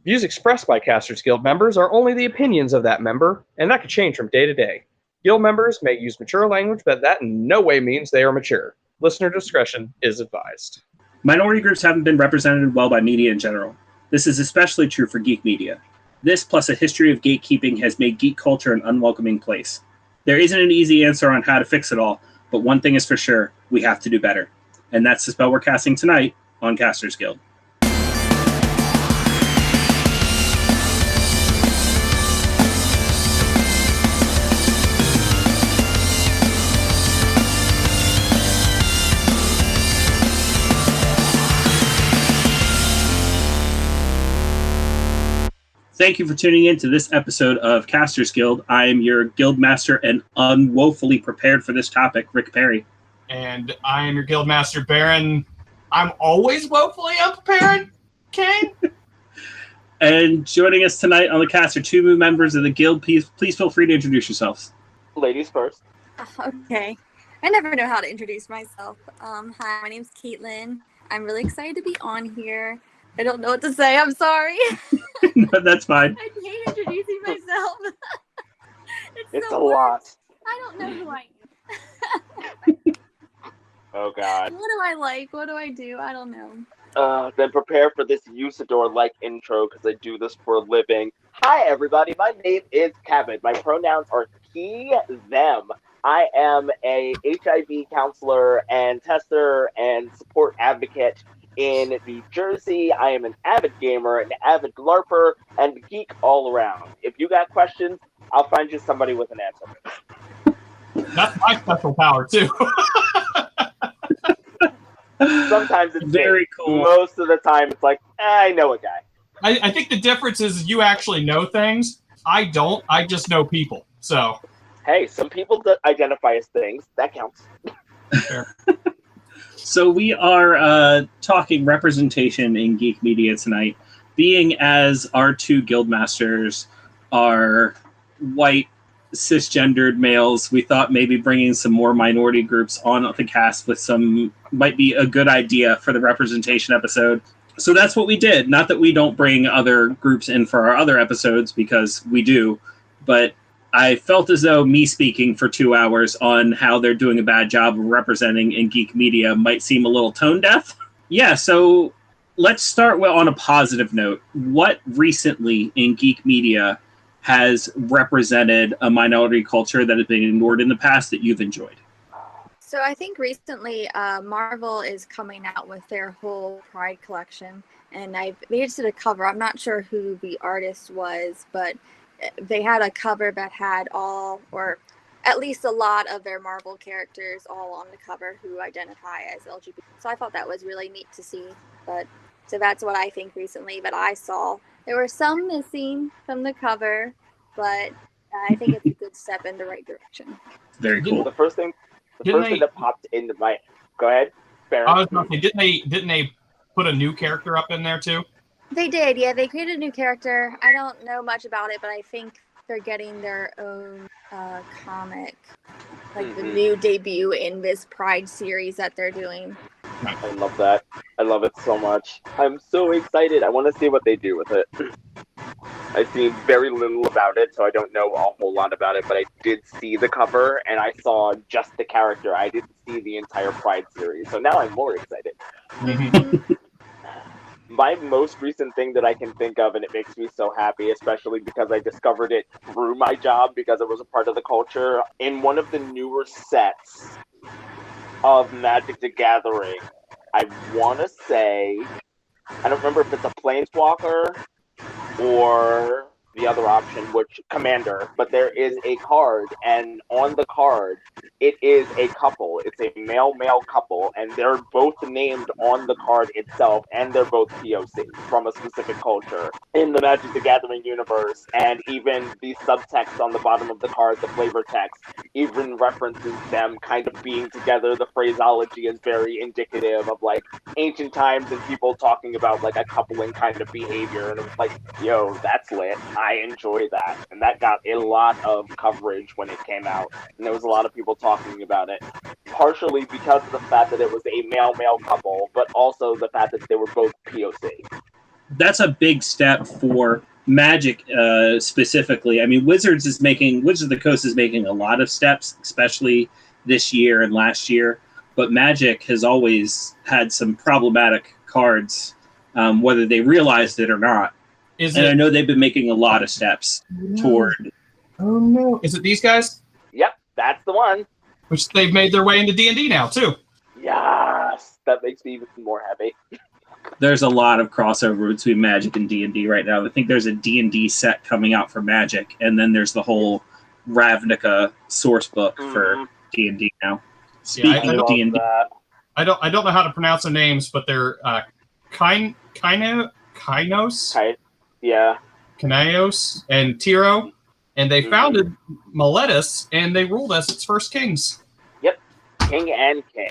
Views expressed by Casters Guild members are only the opinions of that member, and that could change from day to day. Guild members may use mature language, but that in no way means they are mature. Listener discretion is advised. Minority groups haven't been represented well by media in general. This is especially true for geek media. This, plus a history of gatekeeping, has made geek culture an unwelcoming place. There isn't an easy answer on how to fix it all, but one thing is for sure, we have to do better. And that's the spell we're casting tonight on Casters Guild. Thank you for tuning in to this episode of Casters Guild. I am your guild master and unwoefully prepared for this topic, Rick Perry. And I am your guild master, Baron. I'm always woefully unprepared, Kane. And joining us tonight on the cast are two new members of the guild. Please feel free to introduce yourselves. Ladies first. Okay. I never know how to introduce myself. Hi, my name's Caitlyn. I'm really excited to be on here. I don't know what to say. I'm sorry. No, that's fine. I hate introducing myself. It's a lot. I don't know who I am. Oh, God. What do I like? What do I do? I don't know. Then prepare for this Usador-like intro because I do this for a living. Hi, everybody. My name is Cabbit. My pronouns are he, them. I am a HIV counselor and tester and support advocate in New Jersey. I am an avid gamer, an avid LARPer, and a geek all around. If you got questions, I'll find you somebody with an answer. That's my special power, too. Sometimes it's very cool. Most of the time, it's like, I know a guy. I think the difference is you actually know things. I don't. I just know people. So, hey, some people that identify as things. That counts. Fair. So we are talking representation in geek media tonight. Being as our two guild masters are white, cisgendered males, we thought maybe bringing some more minority groups on the cast with some might be a good idea for the representation episode. So that's what we did. Not that we don't bring other groups in for our other episodes, because we do, but I felt as though me speaking for 2 hours on how they're doing a bad job of representing in geek media might seem a little tone deaf. Yeah, so let's start on a positive note. What recently in geek media has represented a minority culture that has been ignored in the past that you've enjoyed? So I think recently Marvel is coming out with their whole Pride collection, and they just did a cover. I'm not sure who the artist was, but they had a cover that had all, or at least a lot of their Marvel characters all on the cover who identify as LGBT. So I thought that was really neat to see. But so that's what I think recently that I saw. There were some missing from the cover, but I think it's a good step in the right direction. Very cool. The first thing that popped into my... Go ahead, Baron. I was going to say, didn't they put a new character up in there, too? They did, yeah. They created a new character. I don't know much about it, but I think they're getting their own comic, like the new debut in this Pride series that they're doing. I love that. I love it so much. I'm so excited. I want to see what they do with it. I've seen very little about it, so I don't know a whole lot about it, but I did see the cover, and I saw just the character. I didn't see the entire Pride series, so now I'm more excited. My most recent thing that I can think of, and it makes me so happy, especially because I discovered it through my job because it was a part of the culture, in one of the newer sets of Magic the Gathering, I want to say, I don't remember if it's a Planeswalker or the other option, which Commander, but there is a card, and on the card, it is a couple. It's a male-male couple, and they're both named on the card itself, and they're both POC from a specific culture in the Magic the Gathering universe, and even the subtext on the bottom of the card, the flavor text, even references them kind of being together. The phraseology is very indicative of, like, ancient times and people talking about, like, a coupling kind of behavior, and it's like, yo, that's lit. I enjoy that, and that got a lot of coverage when it came out, and there was a lot of people talking about it, partially because of the fact that it was a male-male couple, but also the fact that they were both POC. that's a big step for Magic specifically. I mean, Wizards of the Coast is making a lot of steps, especially this year and last year. But Magic has always had some problematic cards, whether they realized it or not. I know they've been making a lot of steps toward. Oh no! Is it these guys? Yep, that's the one. Which they've made their way into D&D now too. Yes, that makes me even more happy. There's a lot of crossover between Magic and D&D right now. I think there's a D&D set coming out for Magic, and then there's the whole Ravnica source book for D&D now. Speaking of D&D, I don't know how to pronounce the names, but they're Kainos, Kainos, and Tiro, and they founded Meletis, and they ruled as its first kings. Yep, king and king.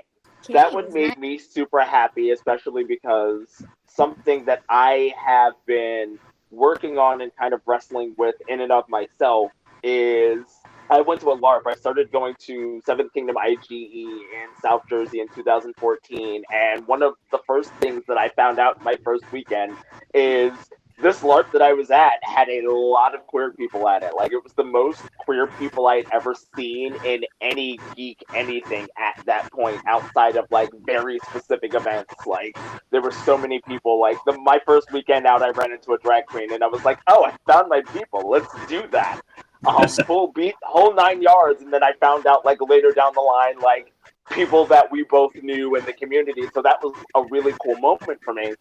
That would make me super happy, especially because something that I have been working on and kind of wrestling with in and of myself is I went to a LARP. I started going to Seventh Kingdom IGE in South Jersey in 2014, and one of the first things that I found out my first weekend is this LARP that I was at had a lot of queer people at it. Like, it was the most queer people I had ever seen in any geek anything at that point, outside of, like, very specific events. Like, there were so many people. Like, my first weekend out, I ran into a drag queen, and I was like, oh, I found my people. Let's do that. Full beat, whole 9 yards, and then I found out, like, later down the line, like, people that we both knew in the community. So that was a really cool moment for me.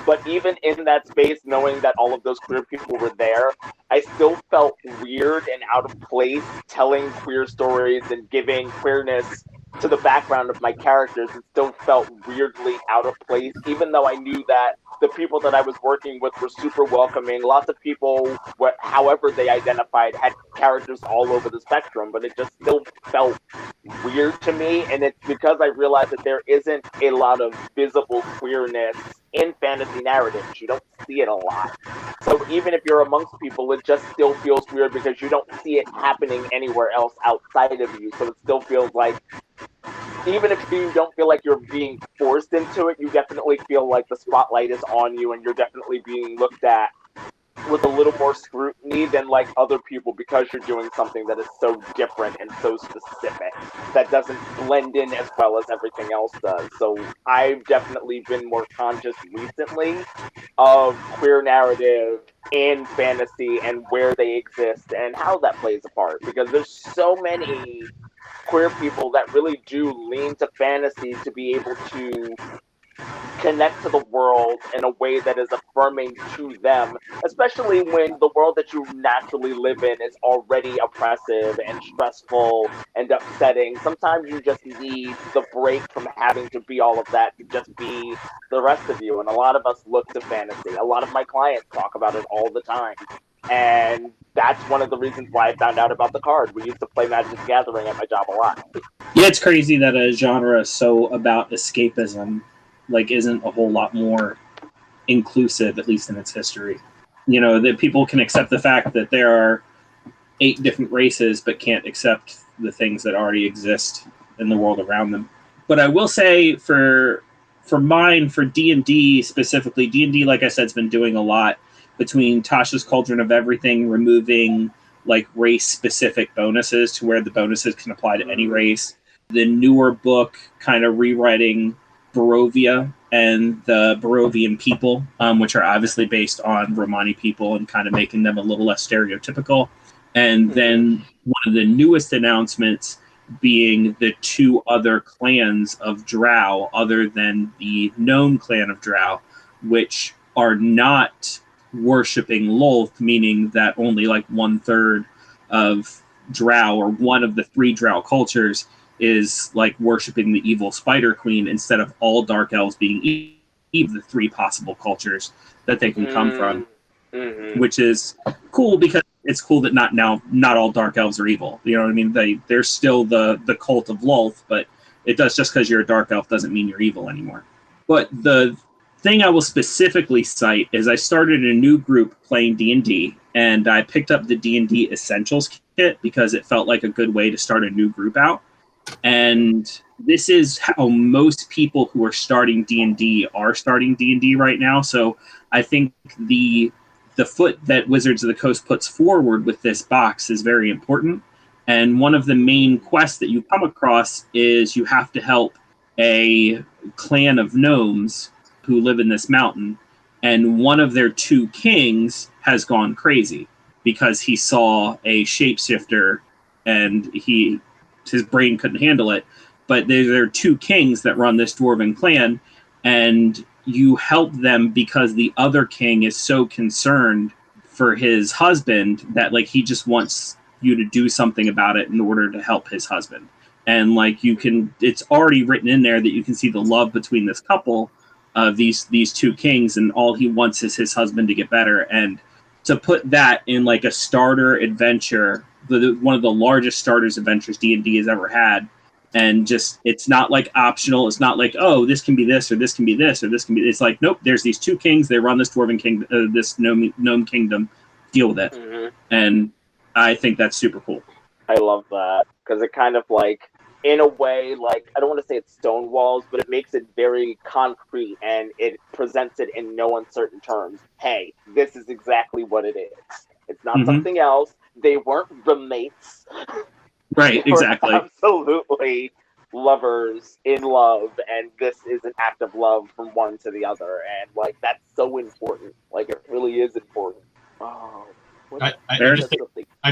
But even in that space, knowing that all of those queer people were there, I still felt weird and out of place telling queer stories and giving queerness to the background of my characters. It still felt weirdly out of place, even though I knew that the people that I was working with were super welcoming. Lots of people, however they identified, had characters all over the spectrum, but it just still felt weird to me. And it's because I realized that there isn't a lot of visible queerness in fantasy narratives. You don't see it a lot. So even if you're amongst people, it just still feels weird because you don't see it happening anywhere else outside of you. So it still feels like, even if you don't feel like you're being forced into it, you definitely feel like the spotlight is on you and you're definitely being looked at with a little more scrutiny than like other people because you're doing something that is so different and so specific that doesn't blend in as well as everything else does. So I've definitely been more conscious recently of queer narrative in fantasy and where they exist and how that plays a part, because there's so many queer people that really do lean to fantasy to be able to connect to the world in a way that is affirming to them, especially when the world that you naturally live in is already oppressive and stressful and upsetting. Sometimes you just need the break from having to be all of that to just be the rest of you. And a lot of us look to fantasy. A lot of my clients talk about it all the time. And that's one of the reasons why I found out about the card. We used to play Magic the Gathering at my job a lot. Yeah, it's crazy that a genre so about escapism isn't a whole lot more inclusive, at least in its history. You know, that people can accept the fact that there are 8 different races, but can't accept the things that already exist in the world around them. But I will say for D&D specifically, D&D, like I said, has been doing a lot between Tasha's Cauldron of Everything, removing race-specific bonuses to where the bonuses can apply to any race. The newer book kind of rewriting Barovia and the Barovian people, which are obviously based on Romani people and kind of making them a little less stereotypical. And then one of the newest announcements being the 2 other clans of Drow, other than the known clan of Drow, which are not worshipping Lolth, meaning that only 1/3 of Drow, or one of the 3 Drow cultures, is worshipping the evil Spider Queen, instead of all Dark Elves being even the 3 possible cultures that they can come from, which is cool, because it's cool that not all Dark Elves are evil. You know what I mean? They're still the cult of Lolth, but it does, just because you're a Dark Elf doesn't mean you're evil anymore. But the thing I will specifically cite is I started a new group playing D&D, and I picked up the D&D Essentials kit because it felt like a good way to start a new group out. And this is how most people who are starting D&D are starting D&D right now. So I think the foot that Wizards of the Coast puts forward with this box is very important. And one of the main quests that you come across is you have to help a clan of gnomes who live in this mountain. And one of their 2 kings has gone crazy because he saw a shapeshifter and his brain couldn't handle it. But there are 2 kings that run this dwarven clan, and you help them because the other king is so concerned for his husband that like he just wants you to do something about it in order to help his husband. And like it's already written in there that you can see the love between this couple of these 2 kings, and all he wants is his husband to get better. And to put that in like a starter adventure, one of the largest starters adventures D&D has ever had, and just it's not like optional. It's not like, oh, this can be this, or this can be this, or this can be. It's like, nope. There's these 2 kings. They run this dwarven kingdom, this gnome kingdom. Deal with it. Mm-hmm. And I think that's super cool. I love that because it kind of like, in a way, like I don't want to say it stonewalls, but it makes it very concrete and it presents it in no uncertain terms. Hey, this is exactly what it is. It's not something else. They weren't roommates. Right, exactly. Absolutely lovers in love, and this is an act of love from one to the other, and like that's so important. Like it really is important. Oh, I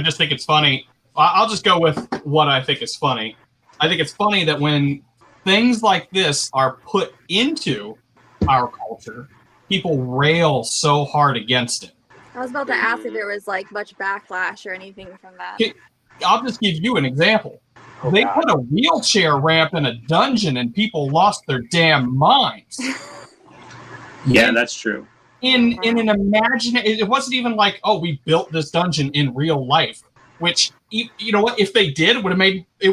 just think it's funny. I'll just go with what I think is funny. I think it's funny that when things like this are put into our culture, people rail so hard against it. I was about to ask if there was like much backlash or anything from that. I'll just give you an example. They put a wheelchair ramp in a dungeon and people lost their damn minds. Yeah, that's true. In an it wasn't even like, oh, we built this dungeon in real life, which, you know what, if they did, it would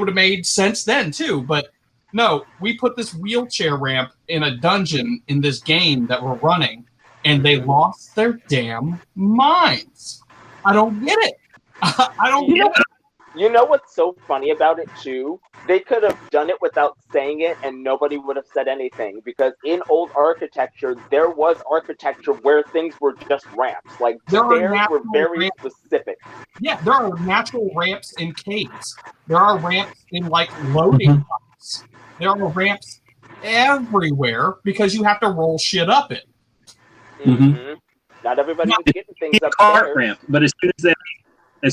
have made sense then too. But no, we put this wheelchair ramp in a dungeon in this game that we're running, and they lost their damn minds. I don't get it. I don't get it. You know what's so funny about it too? They could have done it without saying it and nobody would have said anything, because in old architecture, there was architecture where things were just ramps. Like stairs were very specific. Yeah, there are natural ramps in caves. There are ramps in like loading pods. There are ramps everywhere because you have to roll shit up it. Not everybody was getting things up cart there. Ramp, but as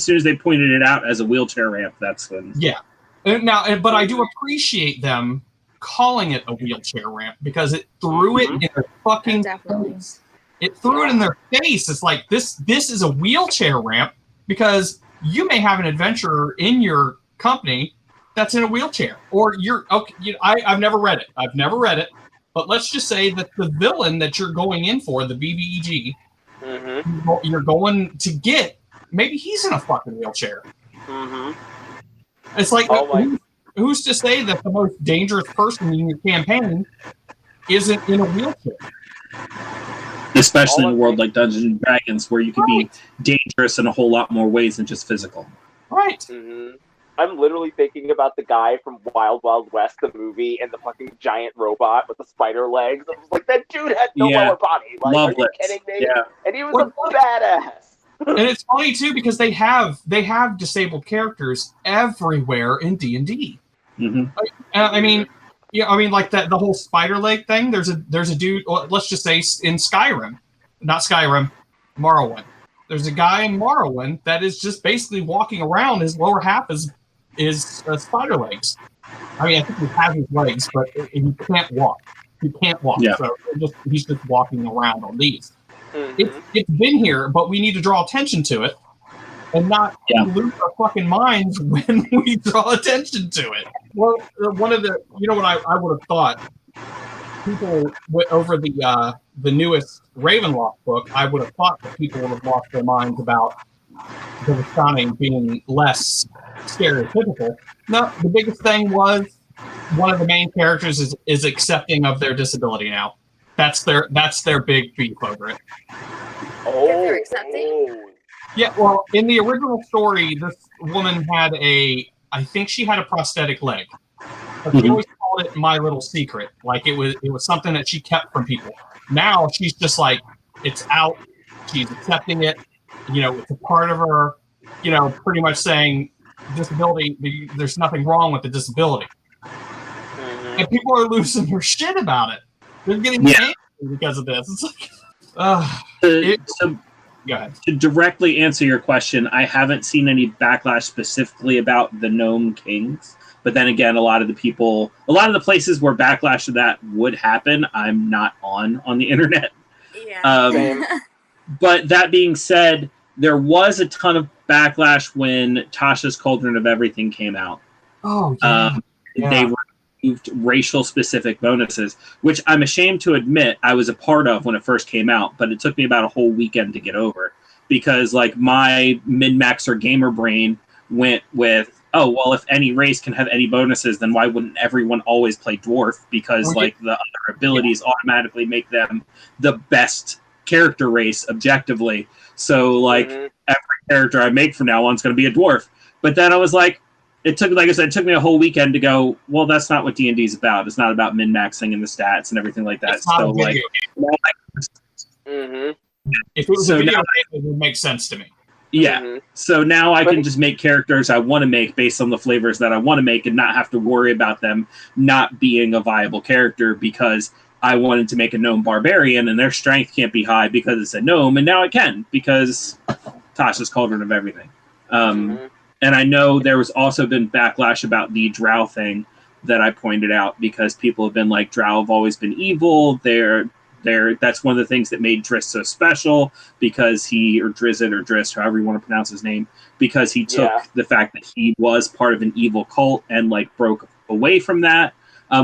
soon as they pointed it out as a wheelchair ramp, that's when. Yeah. But I do appreciate them calling it a wheelchair ramp because it threw it in their fucking face. It threw it in their face. It's like, this is a wheelchair ramp because you may have an adventurer in your company that's in a wheelchair. Or I've never read it. But let's just say that the villain that you're going in for, the BBEG, you're going to get, maybe he's in a fucking wheelchair. It's like, who's to say that the most dangerous person in your campaign isn't in a wheelchair? Especially in a world like Dungeons and Dragons, where you can be dangerous in a whole lot more ways than just physical. Right. I'm literally thinking about the guy from Wild Wild West, the movie, and the fucking giant robot with the spider legs. I was like, that dude had no lower body. Like, are you kidding me? Yeah. And he was a badass. And it's funny too because they have disabled characters everywhere in D&D. I mean, like that the whole spider leg thing. There's a dude. Well, let's just say in Skyrim, not Skyrim, Morrowind. There's a guy in Morrowind that is just basically walking around. His lower half is spider legs. I mean, I think he has his legs, but he can't walk. He can't walk. Yeah. So he's just walking around on these. It's been here, but we need to draw attention to it and not lose our fucking minds when we draw attention to it. Well, one of the, what I would have thought, people over the newest Ravenloft book, I would have thought that people would have lost their minds about the Vistani being less stereotypical. No, the biggest thing was one of the main characters is accepting of their disability now. That's their big beef over it. They're accepting? Yeah, well, in the original story, this woman had I think she had a prosthetic leg. But she always called it my little secret. Like it was something that she kept from people. Now she's just like, It's out. She's accepting it. It's a part of her. Pretty much saying disability. There's nothing wrong with the disability. And people are losing their shit about it. They're getting angry because of this. It's like, so go ahead. To directly answer your question, I haven't seen any backlash specifically about the Gnome Kings. But then again, a lot of the places where backlash to that would happen, I'm not on the internet. Yeah. But that being said, there was a ton of backlash when Tasha's Cauldron of Everything came out. Oh, yeah. They removed racial-specific bonuses, which I'm ashamed to admit I was a part of when it first came out, but it took me about a whole weekend to get over. Because, like, my min-maxer gamer brain went with, oh, well, if any race can have any bonuses, then why wouldn't everyone always play Dwarf? Because, the other abilities automatically make them the best character race objectively. So, every character I make from now on is going to be a Dwarf. But then I was like, it took me a whole weekend to go, well, that's not what D&D is about. It's not about min-maxing and the stats and everything like that. So, if it was a video game, it would make sense to me. Yeah. So now I can just make characters I want to make based on the flavors that I want to make and not have to worry about them not being a viable character because I wanted to make a gnome barbarian and their strength can't be high because it's a gnome, and now it can because Tasha's Cauldron of Everything. And I know there was also been backlash about the drow thing that I pointed out because people have been like, drow have always been evil. That's one of the things that made Driss so special because Driss, however you want to pronounce his name, because he took the fact that he was part of an evil cult and broke away from that,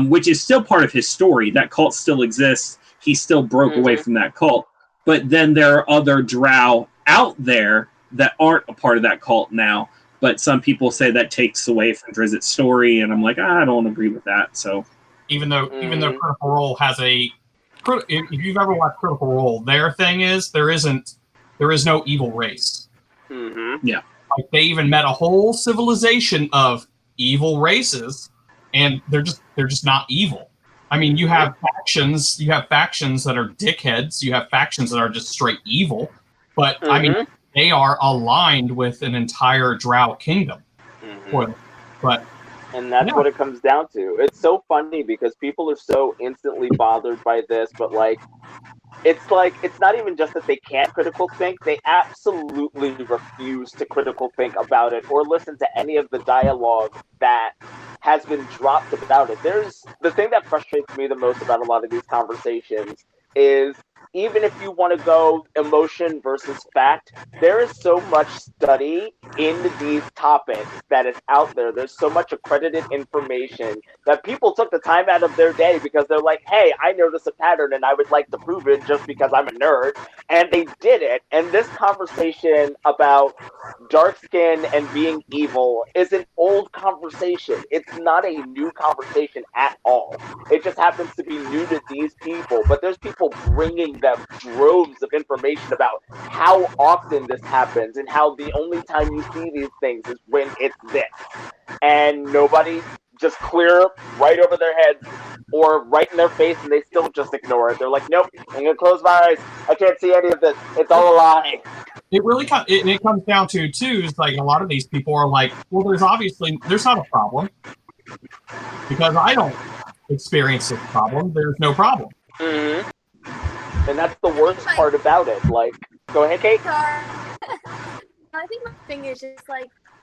which is still part of his story. That cult still exists. He still broke away from that cult. But then there are other drow out there that aren't a part of that cult now. But some people say that takes away from Drizzt's story, and I'm like, I don't agree with that. So even though Critical Role has if you've ever watched Critical Role, their thing is there is no evil race. Yeah, they even met a whole civilization of evil races, and they're just not evil. I mean, you have factions that are dickheads. You have factions that are just straight evil. But I mean, they are aligned with an entire drow kingdom. And that's what it comes down to. It's so funny because people are so instantly bothered by this, but it's not even just that they can't critical think, they absolutely refuse to critical think about it or listen to any of the dialogue that has been dropped about it. The thing that frustrates me the most about a lot of these conversations is even if you want to go emotion versus fact, there is so much study in these topics that is out there. There's so much accredited information that people took the time out of their day because they're like, hey, I noticed a pattern and I would like to prove it just because I'm a nerd. And they did it. And this conversation about dark skin and being evil is an old conversation. It's not a new conversation at all. It just happens to be new to these people. But there's people bringing them droves of information about how often this happens and how the only time you see these things is when it's this. And nobody just clear right over their heads or right in their face, and they still just ignore it. They're like, nope, I'm going to close my eyes. I can't see any of this. It's all a lie. It really it comes down to, too, is a lot of these people are like, well, there's not a problem because I don't experience this problem. There's no problem. Mm-hmm. And that's the worst part about it. Go ahead, Kate. I think my thing is just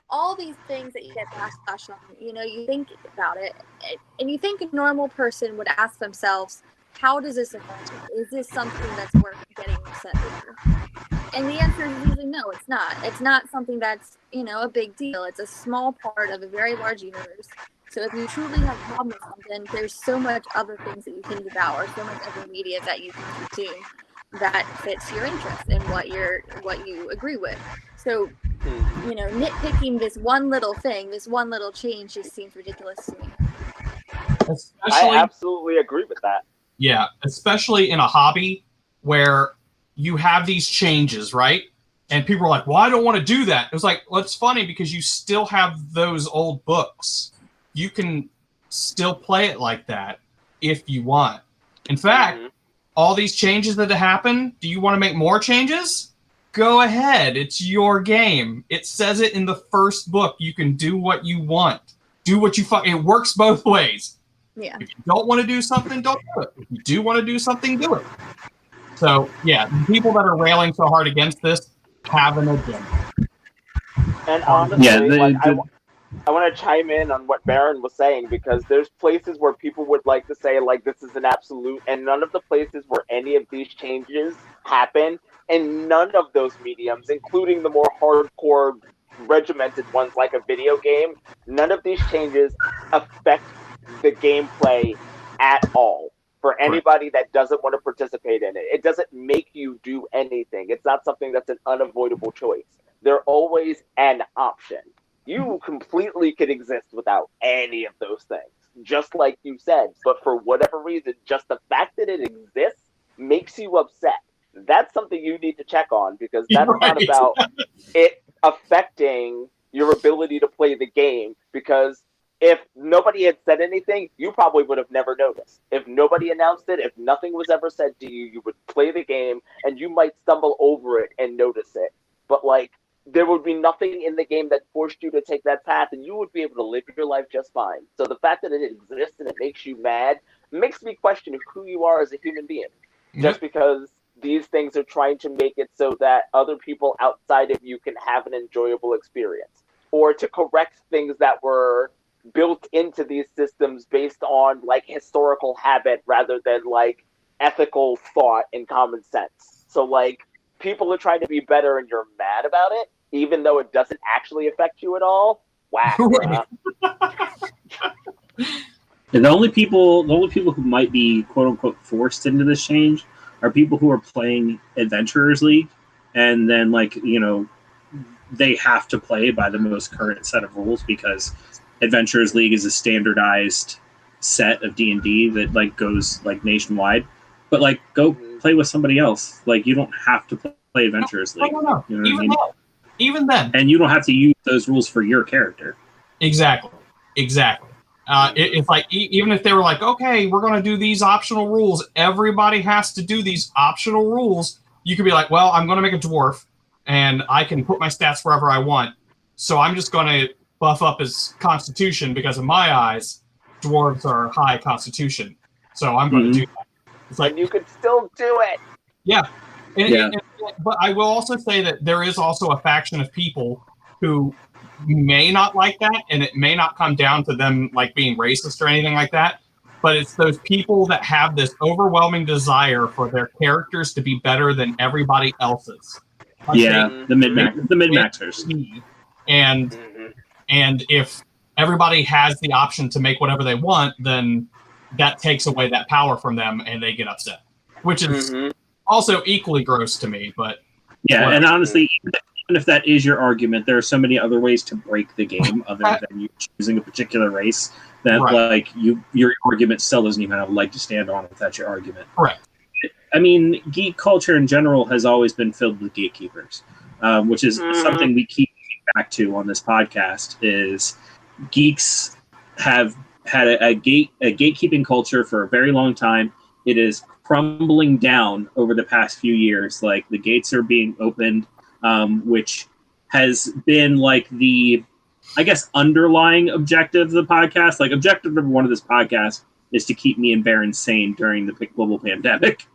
all these things that you get backlash on, you think about it, and you think a normal person would ask themselves, how does this affect me? Is this something that's worth getting upset over? And the answer is usually no, it's not. It's not something that's, a big deal. It's a small part of a very large universe. So if you truly have a problem with something, there's so much other things that you can devour, so much other media that you can consume that fits your interest and what you agree with. So, nitpicking this one little thing, this one little change just seems ridiculous to me. I absolutely agree with that. Yeah, especially in a hobby where you have these changes, right? And people are like, well, I don't want to do that. It was like, well, it's funny because you still have those old books. You can still play it like that if you want. In fact, all these changes that happen, do you want to make more changes? Go ahead. It's your game. It says it in the first book. You can do what you want. Do what you it works both ways. Yeah. If you don't want to do something, don't do it. If you do want to do something, do it. So, yeah, the people that are railing so hard against this have an agenda. And honestly, I want to chime in on what Baron was saying, because there's places where people would like to say, like, this is an absolute, and none of the places where any of these changes happen, and none of those mediums, including the more hardcore, regimented ones like a video game, none of these changes affect the gameplay at all. For anybody that doesn't want to participate in it, it doesn't make you do anything. It's not something that's an unavoidable choice. They're always an option. You completely could exist without any of those things, just like you said. But for whatever reason, just the fact that it exists makes you upset. That's something you need to check on, because that's not about it affecting your ability to play the game. Because if nobody had said anything, you probably would have never noticed. If nobody announced it, if nothing was ever said to you, you would play the game and you might stumble over it and notice it. But like, there would be nothing in the game that forced you to take that path, and you would be able to live your life just fine. So the fact that it exists and it makes you mad makes me question who you are as a human being. Just because these things are trying to make it so that other people outside of you can have an enjoyable experience, or to correct things that were built into these systems based on like historical habit rather than like ethical thought and common sense. So like, people are trying to be better and you're mad about it, even though it doesn't actually affect you at all. Wow. And the only people who might be quote unquote forced into this change are people who are playing Adventurers League, and then like, you know, they have to play by the most current set of rules, because Adventurers League is a standardized set of D&D that like goes like nationwide. But like, go play with somebody else. Like, you don't have to play Adventurers League. No. You know Even then. And you don't have to use those rules for your character. Exactly. It's like, even if they were like, okay, we're going to do these optional rules, everybody has to do these optional rules, you could be like, well, I'm going to make a dwarf, and I can put my stats wherever I want, so I'm just going to buff up his constitution, because in my eyes, dwarves are high constitution, so I'm going to do that. It's like, and you could still do it. Yeah. But I will also say that there is also a faction of people who may not like that, and it may not come down to them like being racist or anything like that, but it's those people that have this overwhelming desire for their characters to be better than everybody else's. The mid-maxers. And if everybody has the option to make whatever they want, then that takes away that power from them, and they get upset, which is also equally gross to me. But yeah, and honestly, even if that is your argument, there are so many other ways to break the game other than you choosing a particular race that like your argument still doesn't even have a leg to stand on if that's your argument. Correct. I mean, geek culture in general has always been filled with gatekeepers, which is something we keep back to on this podcast. Is geeks have had a gatekeeping culture for a very long time. It is crumbling down over the past few years. Like, the gates are being opened, which has been like the, I guess, underlying objective of the podcast. Like, objective number one of this podcast is to keep me and Baron sane during the global pandemic.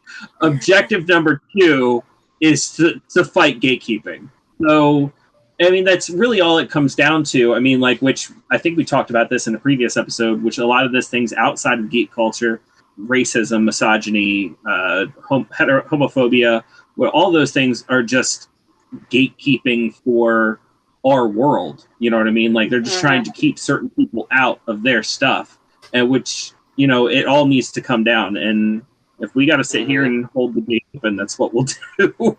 Objective number two is to fight gatekeeping. So, I mean, that's really all it comes down to. I mean, like, which I think we talked about this in a previous episode, which a lot of this things outside of geek culture, racism, misogyny, homophobia, where all those things are just gatekeeping for our world. You know what I mean? Like, they're just trying to keep certain people out of their stuff, and which, you know, it all needs to come down. And if we got to sit here and hold the gate open, that's what we'll do.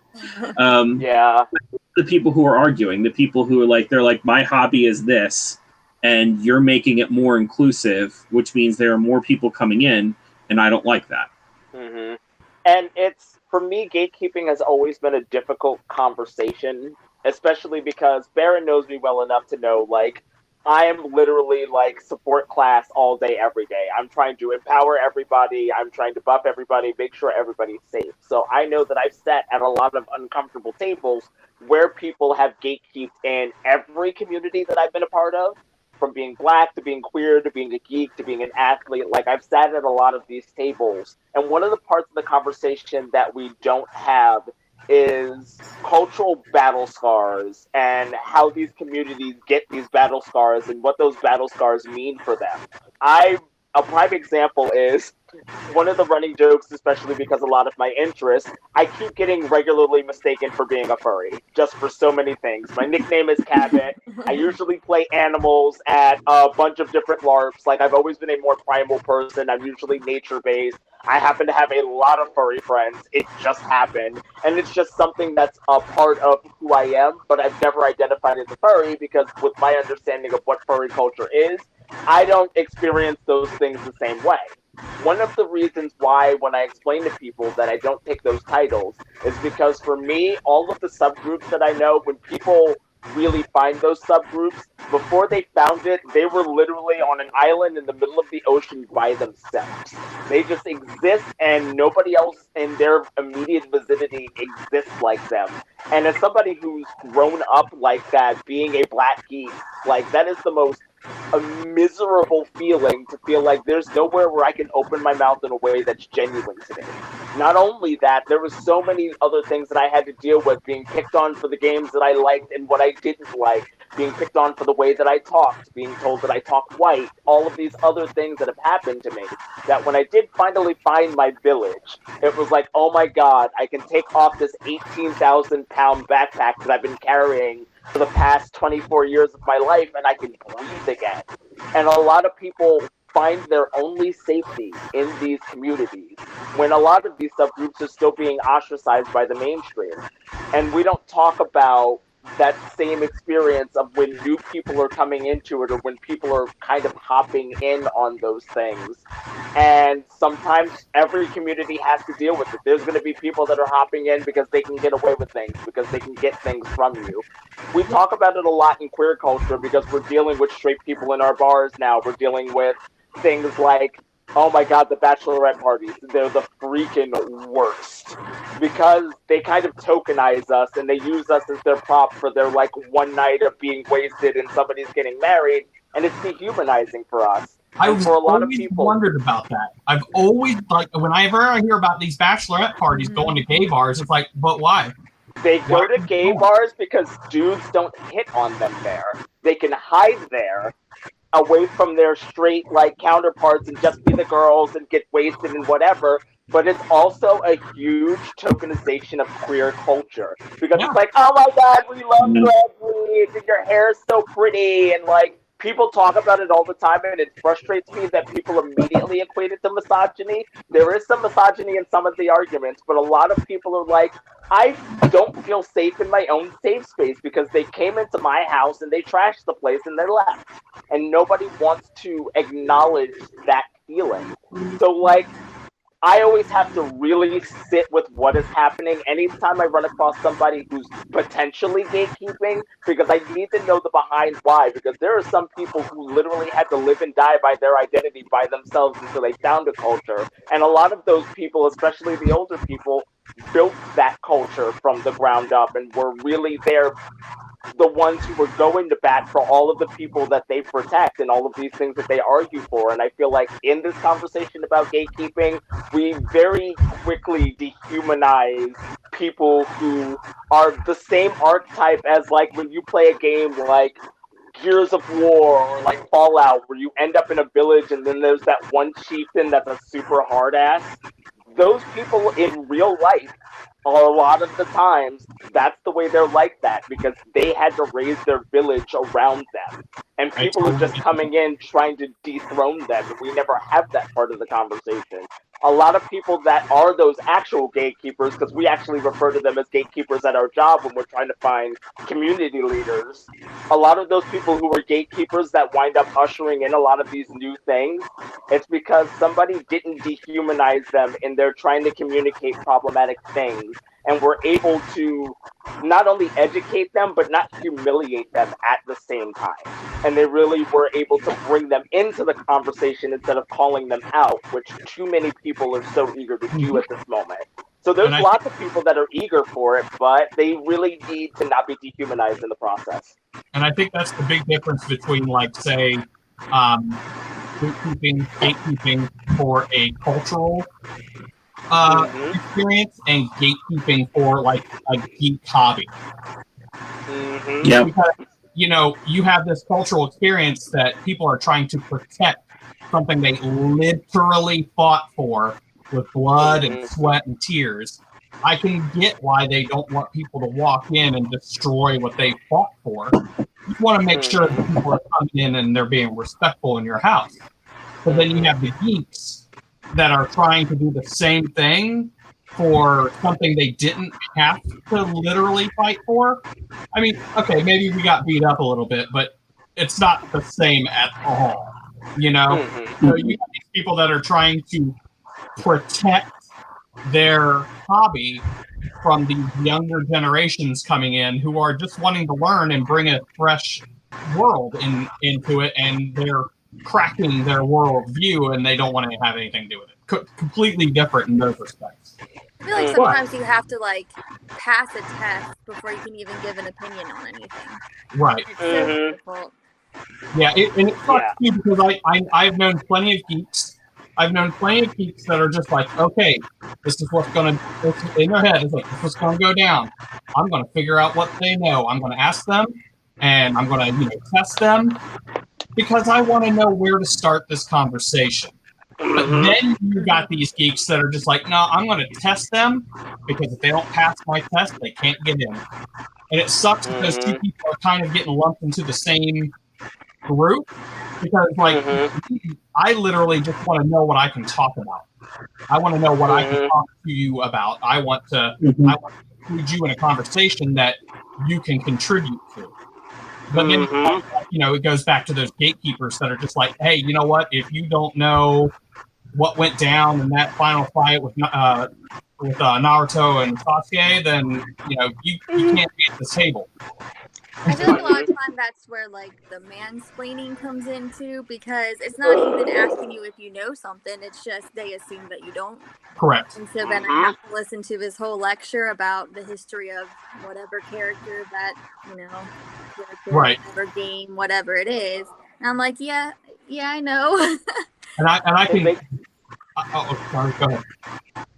The people who are arguing, the people who are like, they're like, my hobby is this, and you're making it more inclusive, which means there are more people coming in, and I don't like that. And it's, for me, gatekeeping has always been a difficult conversation, especially because Baron knows me well enough to know, like, I am literally like support class all day, every day. I'm trying to empower everybody. I'm trying to buff everybody, make sure everybody's safe. So I know that I've sat at a lot of uncomfortable tables where people have gatekeeped in every community that I've been a part of, from being black to being queer to being a geek to being an athlete. Like, I've sat at a lot of these tables. And one of the parts of the conversation that we don't have is cultural battle scars and how these communities get these battle scars and what those battle scars mean for them. A prime example is one of the running jokes, especially because a lot of my interests, I keep getting regularly mistaken for being a furry, just for so many things. My nickname is Cabbit. I usually play animals at a bunch of different LARPs. Like, I've always been a more primal person. I'm usually nature-based. I happen to have a lot of furry friends. It just happened. And it's just something that's a part of who I am, but I've never identified as a furry because with my understanding of what furry culture is, I don't experience those things the same way. One of the reasons why, when I explain to people that I don't take those titles, is because for me, all of the subgroups that I know, when people really find those subgroups, before they found it, they were literally on an island in the middle of the ocean by themselves. They just exist, and nobody else in their immediate vicinity exists like them. And as somebody who's grown up like that, being a black geek, like, that is the most a miserable feeling to feel like there's nowhere where I can open my mouth in a way that's genuine today. Not only that, there was so many other things that I had to deal with, being picked on for the games that I liked and what I didn't like, being picked on for the way that I talked, being told that I talk white, all of these other things that have happened to me, that when I did finally find my village, it was like, oh my god, I can take off this 18,000-pound backpack that I've been carrying for the past 24 years of my life, and I can breathe again. And a lot of people find their only safety in these communities, when a lot of these subgroups are still being ostracized by the mainstream. And we don't talk about that same experience of when new people are coming into it, or when people are kind of hopping in on those things. And sometimes every community has to deal with it. There's going to be people that are hopping in because they can get away with things, because they can get things from you. We talk about it a lot in queer culture because we're dealing with straight people in our bars now. We're dealing with things like, oh my god, the bachelorette parties. They're the freaking worst. Because they kind of tokenize us and they use us as their prop for their, like, one night of being wasted and somebody's getting married. And it's dehumanizing for us. I've for a lot of always people, wondered about that. I've always, like, whenever I hear about these bachelorette parties going to gay bars, it's like, but why? They go to gay bars because dudes don't hit on them there. They can hide there, away from their straight, like, counterparts, and just be the girls and get wasted and whatever. But it's also a huge tokenization of queer culture, because it's like, oh my god, we love drag queens and your hair is so pretty, and like, people talk about it all the time, and it frustrates me that people immediately equate it to misogyny. There is some misogyny in some of the arguments, but a lot of people are like, I don't feel safe in my own safe space because they came into my house and they trashed the place and they left. And nobody wants to acknowledge that feeling. So, like, I always have to really sit with what is happening anytime I run across somebody who's potentially gatekeeping, because I need to know the behind why, because there are some people who literally had to live and die by their identity by themselves until they found a culture. And a lot of those people, especially the older people, built that culture from the ground up and were really there, the ones who were going to bat for all of the people that they protect and all of these things that they argue for. And I feel like in this conversation about gatekeeping, we very quickly dehumanize people who are the same archetype as, like, when you play a game like Gears of War or like Fallout, where you end up in a village and then there's that one chieftain that's a super hard ass. Those people in real life, a lot of the times, that's the way they're like that, because they had to raise their village around them. And people are just coming in trying to dethrone them, and we never have that part of the conversation. A lot of people that are those actual gatekeepers, because we actually refer to them as gatekeepers at our job when we're trying to find community leaders, a lot of those people who are gatekeepers that wind up ushering in a lot of these new things, it's because somebody didn't dehumanize them and they're trying to communicate problematic things. and we're able to not only educate them, but not humiliate them at the same time. And they really were able to bring them into the conversation instead of calling them out, which too many people are so eager to do at this moment. So there's lots of people that are eager for it, but they really need to not be dehumanized in the process. And I think that's the big difference between, like, say, gatekeeping for a cultural experience and gatekeeping for, like, a geek hobby. Yeah. Because, you know, you have this cultural experience that people are trying to protect something they literally fought for with blood and sweat and tears. I can get why they don't want people to walk in and destroy what they fought for. You want to make sure that people are coming in and they're being respectful in your house. But then you have the geeks that are trying to do the same thing for something they didn't have to literally fight for. I mean, okay, maybe we got beat up a little bit, but it's not the same at all. You know? So you have these people that are trying to protect their hobby from these younger generations coming in who are just wanting to learn and bring a fresh world into it, and they're cracking their world view and they don't want to have anything to do with it. Completely different in those respects. I feel like sometimes you have to, like, pass a test before you can even give an opinion on anything. Right. It's so difficult. Yeah, and it sucks too, because I've known plenty of geeks. I've known plenty of geeks that are just like, okay, this is what's going to, in their head, it's like, this is what's going to go down. I'm going to figure out what they know. I'm going to ask them, and I'm going to test them, because I want to know where to start this conversation. But then you got these geeks that are just like, no, I'm going to test them, because if they don't pass my test, they can't get in. And it sucks because two people are kind of getting lumped into the same group, because, like, I literally just want to know what I can talk about. I want to know what I can talk to you about. I want to include you in a conversation that you can contribute to. But then, it goes back to those gatekeepers that are just like, hey, you know what? If you don't know what went down in that final fight with Naruto and Sasuke, then, you can't be at the table. I feel like a lot of times that's where, like, the mansplaining comes into, because it's not even asking you if you know something, it's just they assume that you don't. Correct. And so then I have to listen to this whole lecture about the history of whatever character that, whatever game, whatever it is. And I'm like, yeah, I know. and I think... sorry, go ahead.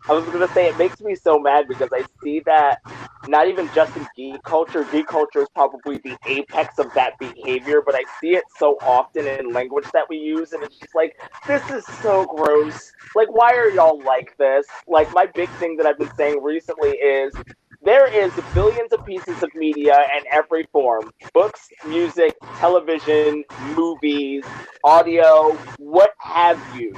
I was going to say, it makes me so mad because I see that not even just in geek culture. Geek culture is probably the apex of that behavior, but I see it so often in language that we use, and it's just like, this is so gross. Like, why are y'all like this? Like, my big thing that I've been saying recently is, there is billions of pieces of media in every form. Books, music, television, movies, audio, what have you,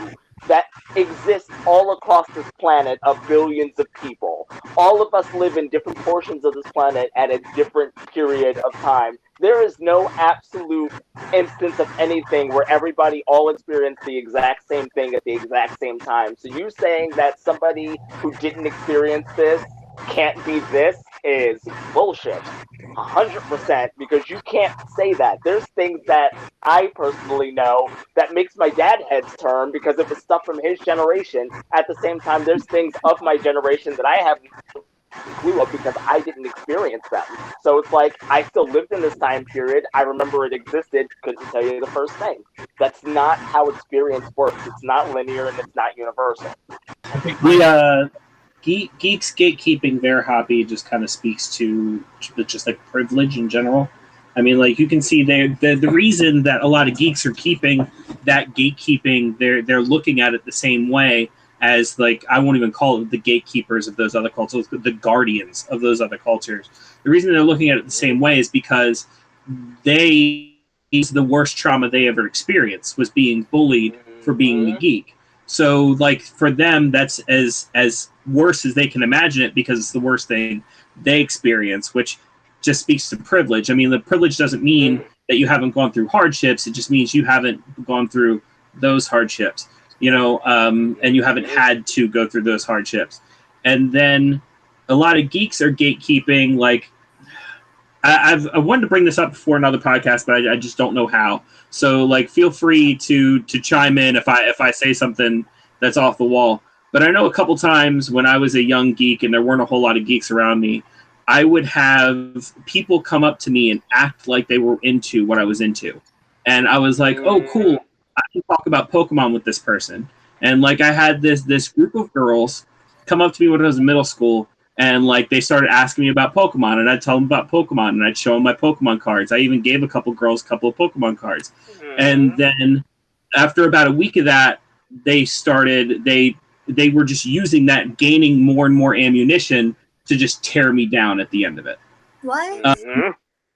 that exists all across this planet of billions of people. All of us live in different portions of this planet at a different period of time. There is no absolute instance of anything where everybody all experienced the exact same thing at the exact same time. So you saying that somebody who didn't experience this can't be this is bullshit. 100%, because you can't say that. There's things that I personally know that makes my dad heads turn because it was stuff from his generation. At the same time, there's things of my generation that I have no clue of because I didn't experience them. So it's like, I still lived in this time period. I remember it existed, couldn't tell you the first thing. That's not how experience works. It's not linear and it's not universal. I think Geeks gatekeeping their hobby just kind of speaks to just like privilege in general. I mean, like, you can see the reason that a lot of geeks are keeping that gatekeeping, they're looking at it the same way as, like, I won't even call it the gatekeepers of those other cultures, the guardians of those other cultures. The reason they're looking at it the same way is because the worst trauma they ever experienced was being bullied for being the geek. So, like, for them, that's as worse as they can imagine it because it's the worst thing they experience, which just speaks to privilege. I mean, the privilege doesn't mean that you haven't gone through hardships. It just means you haven't gone through those hardships, and you haven't had to go through those hardships. And then a lot of geeks are gatekeeping. Like, I wanted to bring this up before another podcast, but I just don't know how. So, like, feel free to chime in if I say something that's off the wall. But I know a couple times when I was a young geek and there weren't a whole lot of geeks around me, I would have people come up to me and act like they were into what I was into. And I was like, oh, cool. I can talk about Pokemon with this person. And, like, I had this group of girls come up to me when I was in middle school, and, like, they started asking me about Pokemon, and I'd tell them about Pokemon, and I'd show them my Pokemon cards. I even gave a couple girls a couple of Pokemon cards. And then after about a week of that, they were just using that, gaining more and more ammunition to just tear me down at the end of it. What?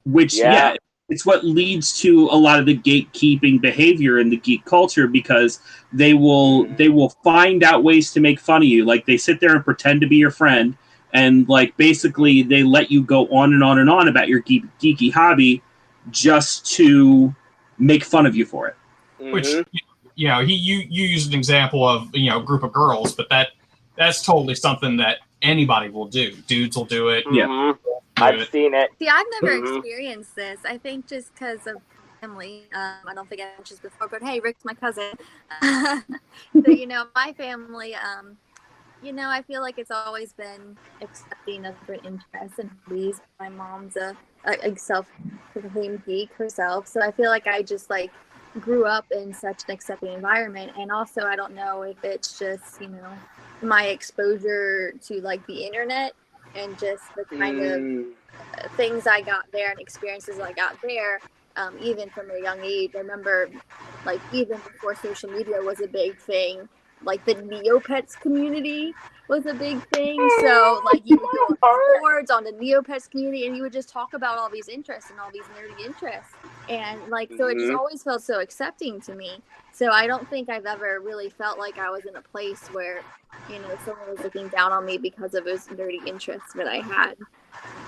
Which, yeah, it's what leads to a lot of the gatekeeping behavior in the geek culture, because they will find out ways to make fun of you. Like, they sit there and pretend to be your friend, and, like, basically they let you go on and on and on about your geeky hobby just to make fun of you for it. Which, you know, you used an example of, you know, a group of girls, but that's totally something that anybody will do. Dudes will do it. Yeah. I've seen it. See, I've never experienced this. I think just because of family. I don't think I mentioned this before, but hey, Rick's my cousin. So, you know, my family, you know, I feel like it's always been accepting of different interests and hobbies. My mom's a self-proclaimed geek herself, so I feel like I just, like, grew up in such an accepting environment. And also, I don't know if it's just, you know, my exposure to, like, the internet and just the kind of things I got there and experiences I got there, even from a young age. I remember, like, even before social media was a big thing, like, the Neopets community was a big thing. So, like, you would go on boards on the Neopets community and you would just talk about all these interests and all these nerdy interests. And, like, so it just always felt so accepting to me. So I don't think I've ever really felt like I was in a place where, you know, someone was looking down on me because of those nerdy interests that I had.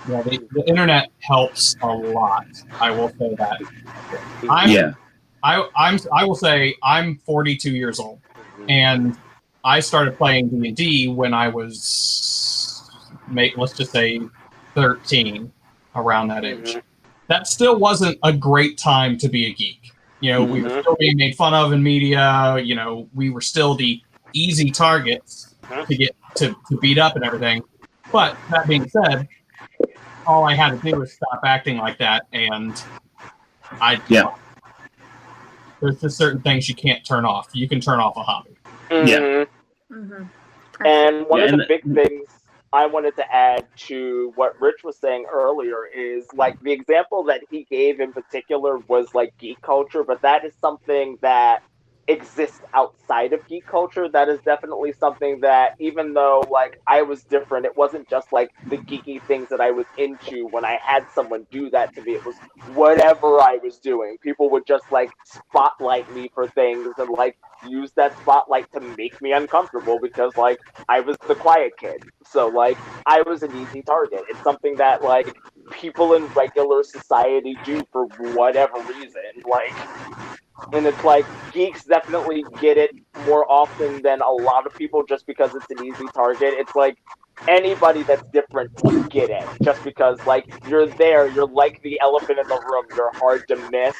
Yeah, the internet helps a lot. I will say that. I will say I'm 42 years old, and I started playing D&D when I was, let's just say, 13, around that age. That still wasn't a great time to be a geek. You know, we were still being made fun of in media. You know, we were still the easy targets to get to beat up and everything. But that being said, all I had to do was stop acting like that, and there's just certain things you can't turn off. You can turn off a hobby. And one of the big things I wanted to add to what Rich was saying earlier is, like, the example that he gave in particular was, like, geek culture, but that is something that exists outside of geek culture. That is definitely something that, even though, like, I was different, it wasn't just, like, the geeky things that I was into when I had someone do that to me. It was whatever I was doing. People would just, like, spotlight me for things and, like, use that spotlight to make me uncomfortable because, like, I was the quiet kid. So, like, I was an easy target. It's something that, like, people in regular society do for whatever reason. Like, and it's like, geeks definitely get it more often than a lot of people just because it's an easy target. It's like, anybody that's different will get it just because, like, you're there, you're like the elephant in the room, you're hard to miss,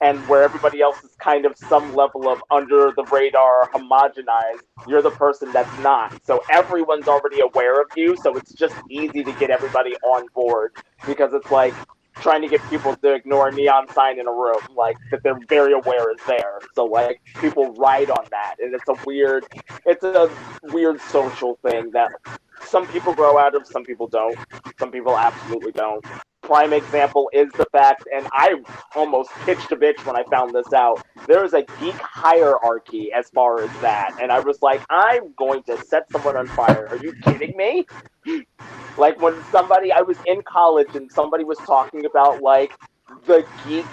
and where everybody else is kind of some level of under the radar, homogenized, you're the person that's not. So everyone's already aware of you, so it's just easy to get everybody on board because it's like trying to get people to ignore a neon sign in a room, like, that they're very aware is there. So, like, people ride on that, and it's a weird social thing that some people grow out of, some people don't. Some people absolutely don't. Prime example is the fact, and I almost pitched a bitch when I found this out, there is a geek hierarchy as far as that, and I was like, I'm going to set someone on fire. Are you kidding me? Like, when I was in college and somebody was talking about, like, the geek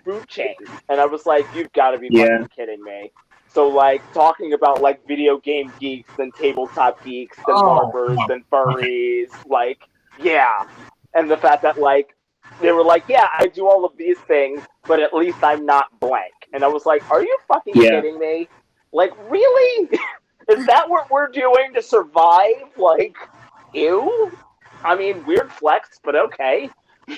food chain, and I was like, you've got to be fucking kidding me. So, like, talking about, like, video game geeks and tabletop geeks and barbers and furries, like, yeah. And the fact that, like, they were like, yeah, I do all of these things, but at least I'm not blank. And I was like, are you fucking kidding me? Like, really? Is that what we're doing to survive? Like, ew. I mean, weird flex, but okay.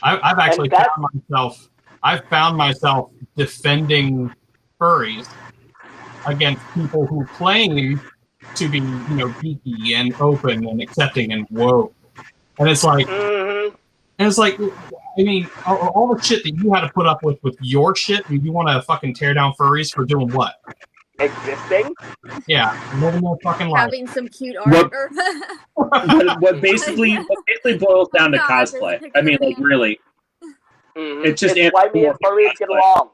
I've actually found myself defending furries against people who claim to be, geeky and open and accepting and woke. And it's like, I mean, all the shit that you had to put up with your shit, and you want to fucking tear down furries for doing what? Existing? Yeah, living their fucking life. Having some cute art. What basically boils down to cosplay. I mean, like, really. It's just why me and furries get along.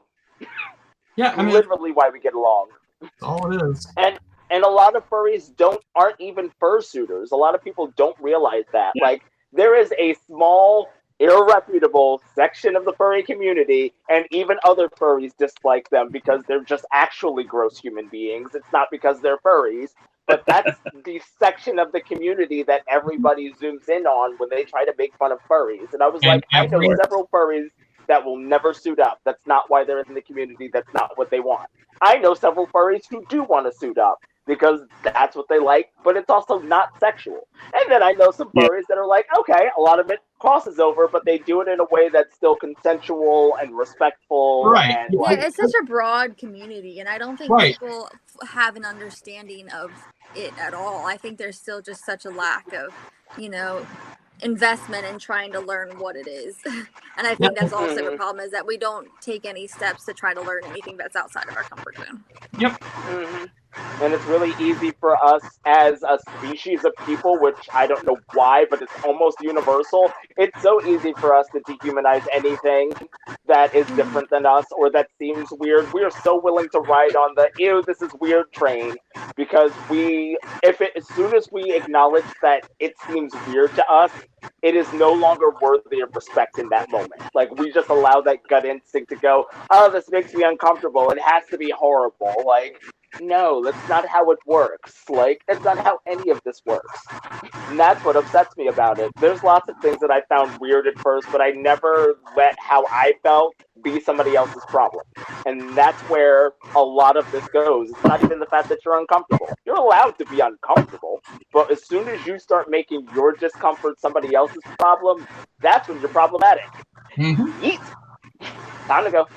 Yeah, I mean, literally why we get along. That's all it is. And a lot of furries aren't even fursuiters. A lot of people don't realize that. Yeah. Like, there is a small, irreputable section of the furry community, and even other furries dislike them because they're just actually gross human beings. It's not because they're furries, but that's the section of the community that everybody zooms in on when they try to make fun of furries. And I was I know several furries that will never suit up. That's not why they're in the community. That's not what they want. I know several furries who do want to suit up because that's what they like, but it's also not sexual. And then I know some furries that are like, okay, a lot of it crosses over, but they do it in a way that's still consensual and respectful. Right. And it's such a broad community, and I don't think people have an understanding of it at all. I think there's still just such a lack of, investment in trying to learn what it is. And I think that's also the problem, is that we don't take any steps to try to learn anything that's outside of our comfort zone. Yep. And it's really easy for us as a species of people, which I don't know why, but it's almost universal. It's so easy for us to dehumanize anything that is different than us or that seems weird. We are so willing to ride on the ew, this is weird train, because as soon as we acknowledge that it seems weird to us, it is no longer worthy of respect in that moment. Like, we just allow that gut instinct to go, oh, this makes me uncomfortable. It has to be horrible. Like, no, that's not how it works. Like, that's not how any of this works. And that's what upsets me about it. There's lots of things that I found weird at first, but I never let how I felt be somebody else's problem. And that's where a lot of this goes. It's not even the fact that you're uncomfortable. You're allowed to be uncomfortable, but as soon as you start making your discomfort somebody else's problem, that's when you're problematic. Yeet. Time to go.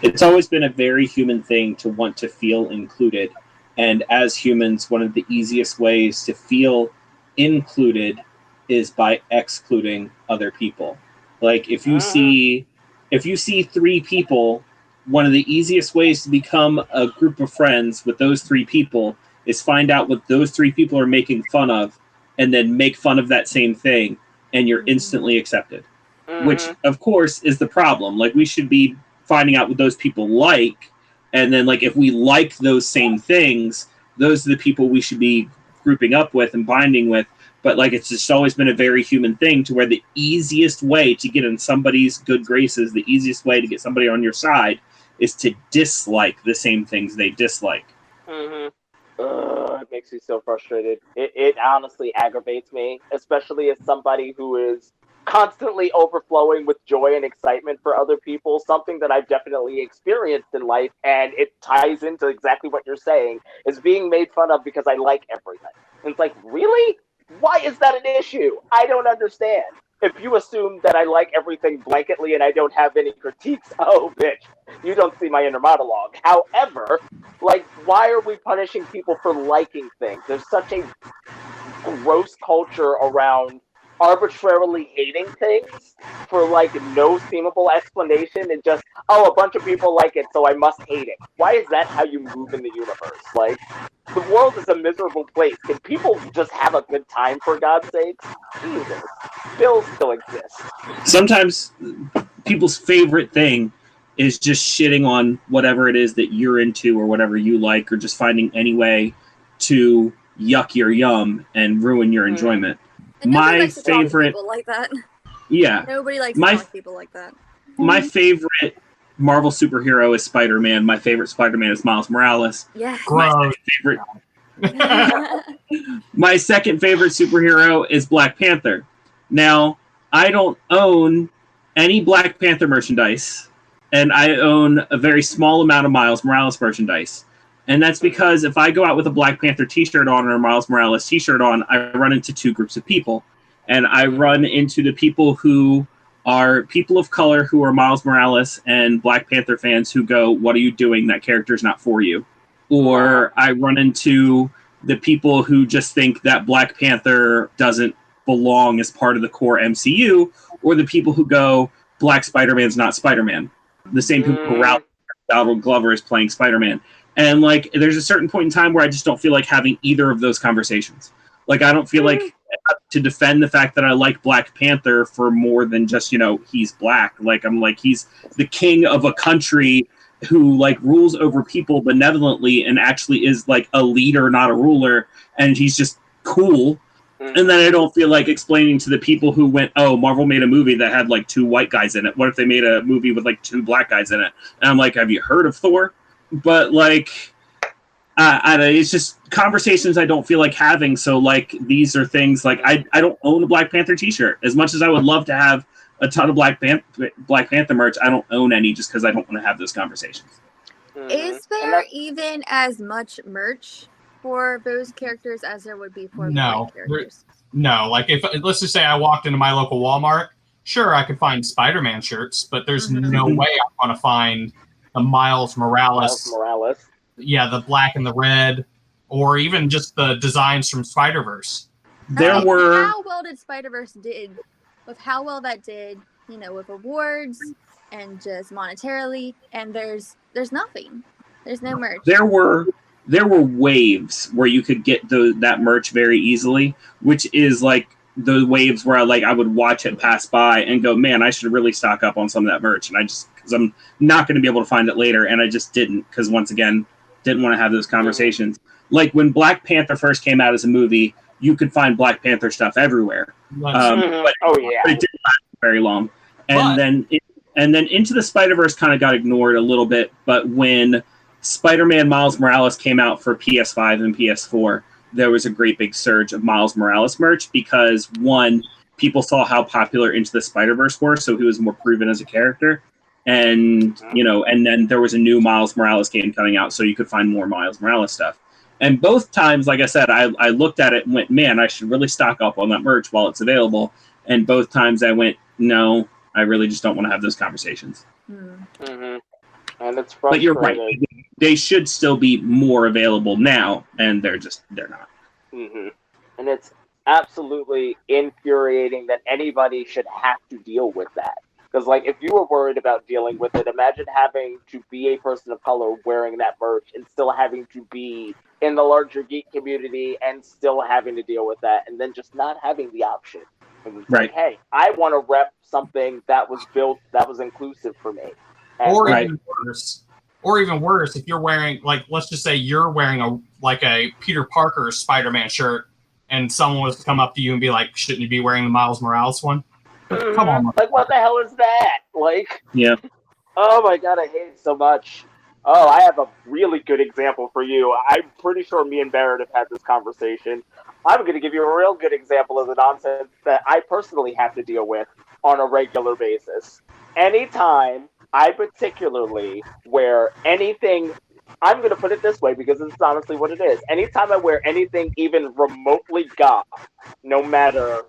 It's always been a very human thing to want to feel included. And as humans, one of the easiest ways to feel included is by excluding other people. Like, if you see 3 people, one of the easiest ways to become a group of friends with those 3 people is find out what those 3 people are making fun of and then make fun of that same thing, and you're instantly accepted. Which, of course, is the problem. Like, we should be finding out what those people like, and then, like, if we like those same things, those are the people we should be grouping up with and binding with. But, like, it's just always been a very human thing to where the easiest way to get in somebody's good graces, the easiest way to get somebody on your side is to dislike the same things they dislike. It makes me so frustrated. It honestly aggravates me, especially as somebody who is constantly overflowing with joy and excitement for other people, something that I've definitely experienced in life, and it ties into exactly what you're saying, is being made fun of because I like everything. And it's like, really? Why is that an issue? I don't understand. If you assume that I like everything blanketly and I don't have any critiques, oh, bitch, you don't see my inner monologue. However, like, why are we punishing people for liking things? There's such a gross culture around arbitrarily hating things for, like, no seemable explanation, and just, oh, a bunch of people like it, so I must hate it. Why is that how you move in the universe? Like, the world is a miserable place. Can people just have a good time, for God's sakes? Jesus. Bills still exist. Sometimes people's favorite thing is just shitting on whatever it is that you're into or whatever you like, or just finding any way to yuck your yum and ruin your enjoyment. And my favorite people like that. Yeah. Nobody likes to talk to people like that. My favorite Marvel superhero is Spider-Man. My favorite Spider-Man is Miles Morales. Yeah. My second favorite superhero is Black Panther. Now, I don't own any Black Panther merchandise, and I own a very small amount of Miles Morales merchandise. And that's because if I go out with a Black Panther t-shirt on or a Miles Morales t-shirt on, I run into two groups of people. And I run into the people who are people of color who are Miles Morales and Black Panther fans who go, what are you doing? That character's not for you. Or I run into the people who just think that Black Panther doesn't belong as part of the core MCU, or the people who go, Black Spider-Man's not Spider-Man. The same people who Donald Glover is playing Spider-Man. And, like, there's a certain point in time where I just don't feel like having either of those conversations. Like, I don't feel like to defend the fact that I like Black Panther for more than just, you know, he's black. Like, I'm like, he's the king of a country who, like, rules over people benevolently and actually is, like, a leader, not a ruler. And he's just cool. And then I don't feel like explaining to the people who went, oh, Marvel made a movie that had, like, 2 white guys in it. What if they made a movie with, like, 2 black guys in it? And I'm like, have you heard of Thor? But, like, it's just conversations I don't feel like having. So, like, these are things, like, I don't own a Black Panther t-shirt. As much as I would love to have a ton of Black Panther merch, I don't own any just because I don't want to have those conversations. Is there even as much merch for those characters as there would be for the white characters? No, like, if let's just say I walked into my local Walmart, sure, I could find Spider-Man shirts, but there's no way I'm going to find a Miles Morales. Yeah, the black and the red, or even just the designs from Spider-Verse. How well did Spider-Verse did, with how well that did, you know, with awards and just monetarily, and there's nothing. There's no merch. There were waves where you could get that merch very easily, which is like the waves where I would watch it pass by and go, man, I should really stock up on some of that merch. And because I'm not going to be able to find it later. And I just didn't, because once again, didn't want to have those conversations. Like when Black Panther first came out as a movie, you could find Black Panther stuff everywhere. But it didn't last very long. And then Into the Spider-Verse kind of got ignored a little bit. But when Spider-Man Miles Morales came out for PS5 and PS4, there was a great big surge of Miles Morales merch because, one, people saw how popular Into the Spider-Verse were, so he was more proven as a character. And, you know, and then there was a new Miles Morales game coming out, so you could find more Miles Morales stuff. And both times, like I said, I looked at it and went, man, I should really stock up on that merch while it's available. And both times I went, no, I really just don't want to have those conversations. And it's frustrating. But you're right. They should still be more available now, and they're not. And it's absolutely infuriating that anybody should have to deal with that. Because, like, if you were worried about dealing with it, imagine having to be a person of color wearing that merch and still having to be in the larger geek community and still having to deal with that, and then just not having the option. It's like, hey, I want to rep something that was built that was inclusive for me. And or even worse, if you're wearing, like, let's just say you're wearing a Peter Parker Spider-Man shirt, and someone was to come up to you and be like, shouldn't you be wearing the Miles Morales one? Come on. Like, what the hell is that? Like, yeah. Oh my god, I hate it so much. Oh, I have a really good example for you. I'm pretty sure me and Barrett have had this conversation. I'm going to give you a real good example of the nonsense that I personally have to deal with on a regular basis. Anytime I particularly wear anything, I'm going to put it this way because it's honestly what it is. Anytime I wear anything even remotely goth, no matter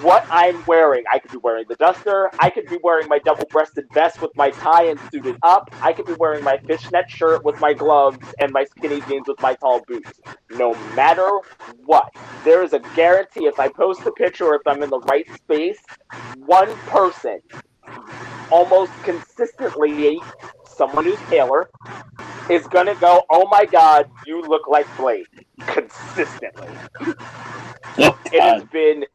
what I'm wearing, I could be wearing the duster, I could be wearing my double-breasted vest with my tie and suited up, I could be wearing my fishnet shirt with my gloves and my skinny jeans with my tall boots. No matter what, there is a guarantee if I post a picture or if I'm in the right space, one person, almost consistently, someone who's paler, is gonna go, oh my god, you look like Blade. Consistently. It has been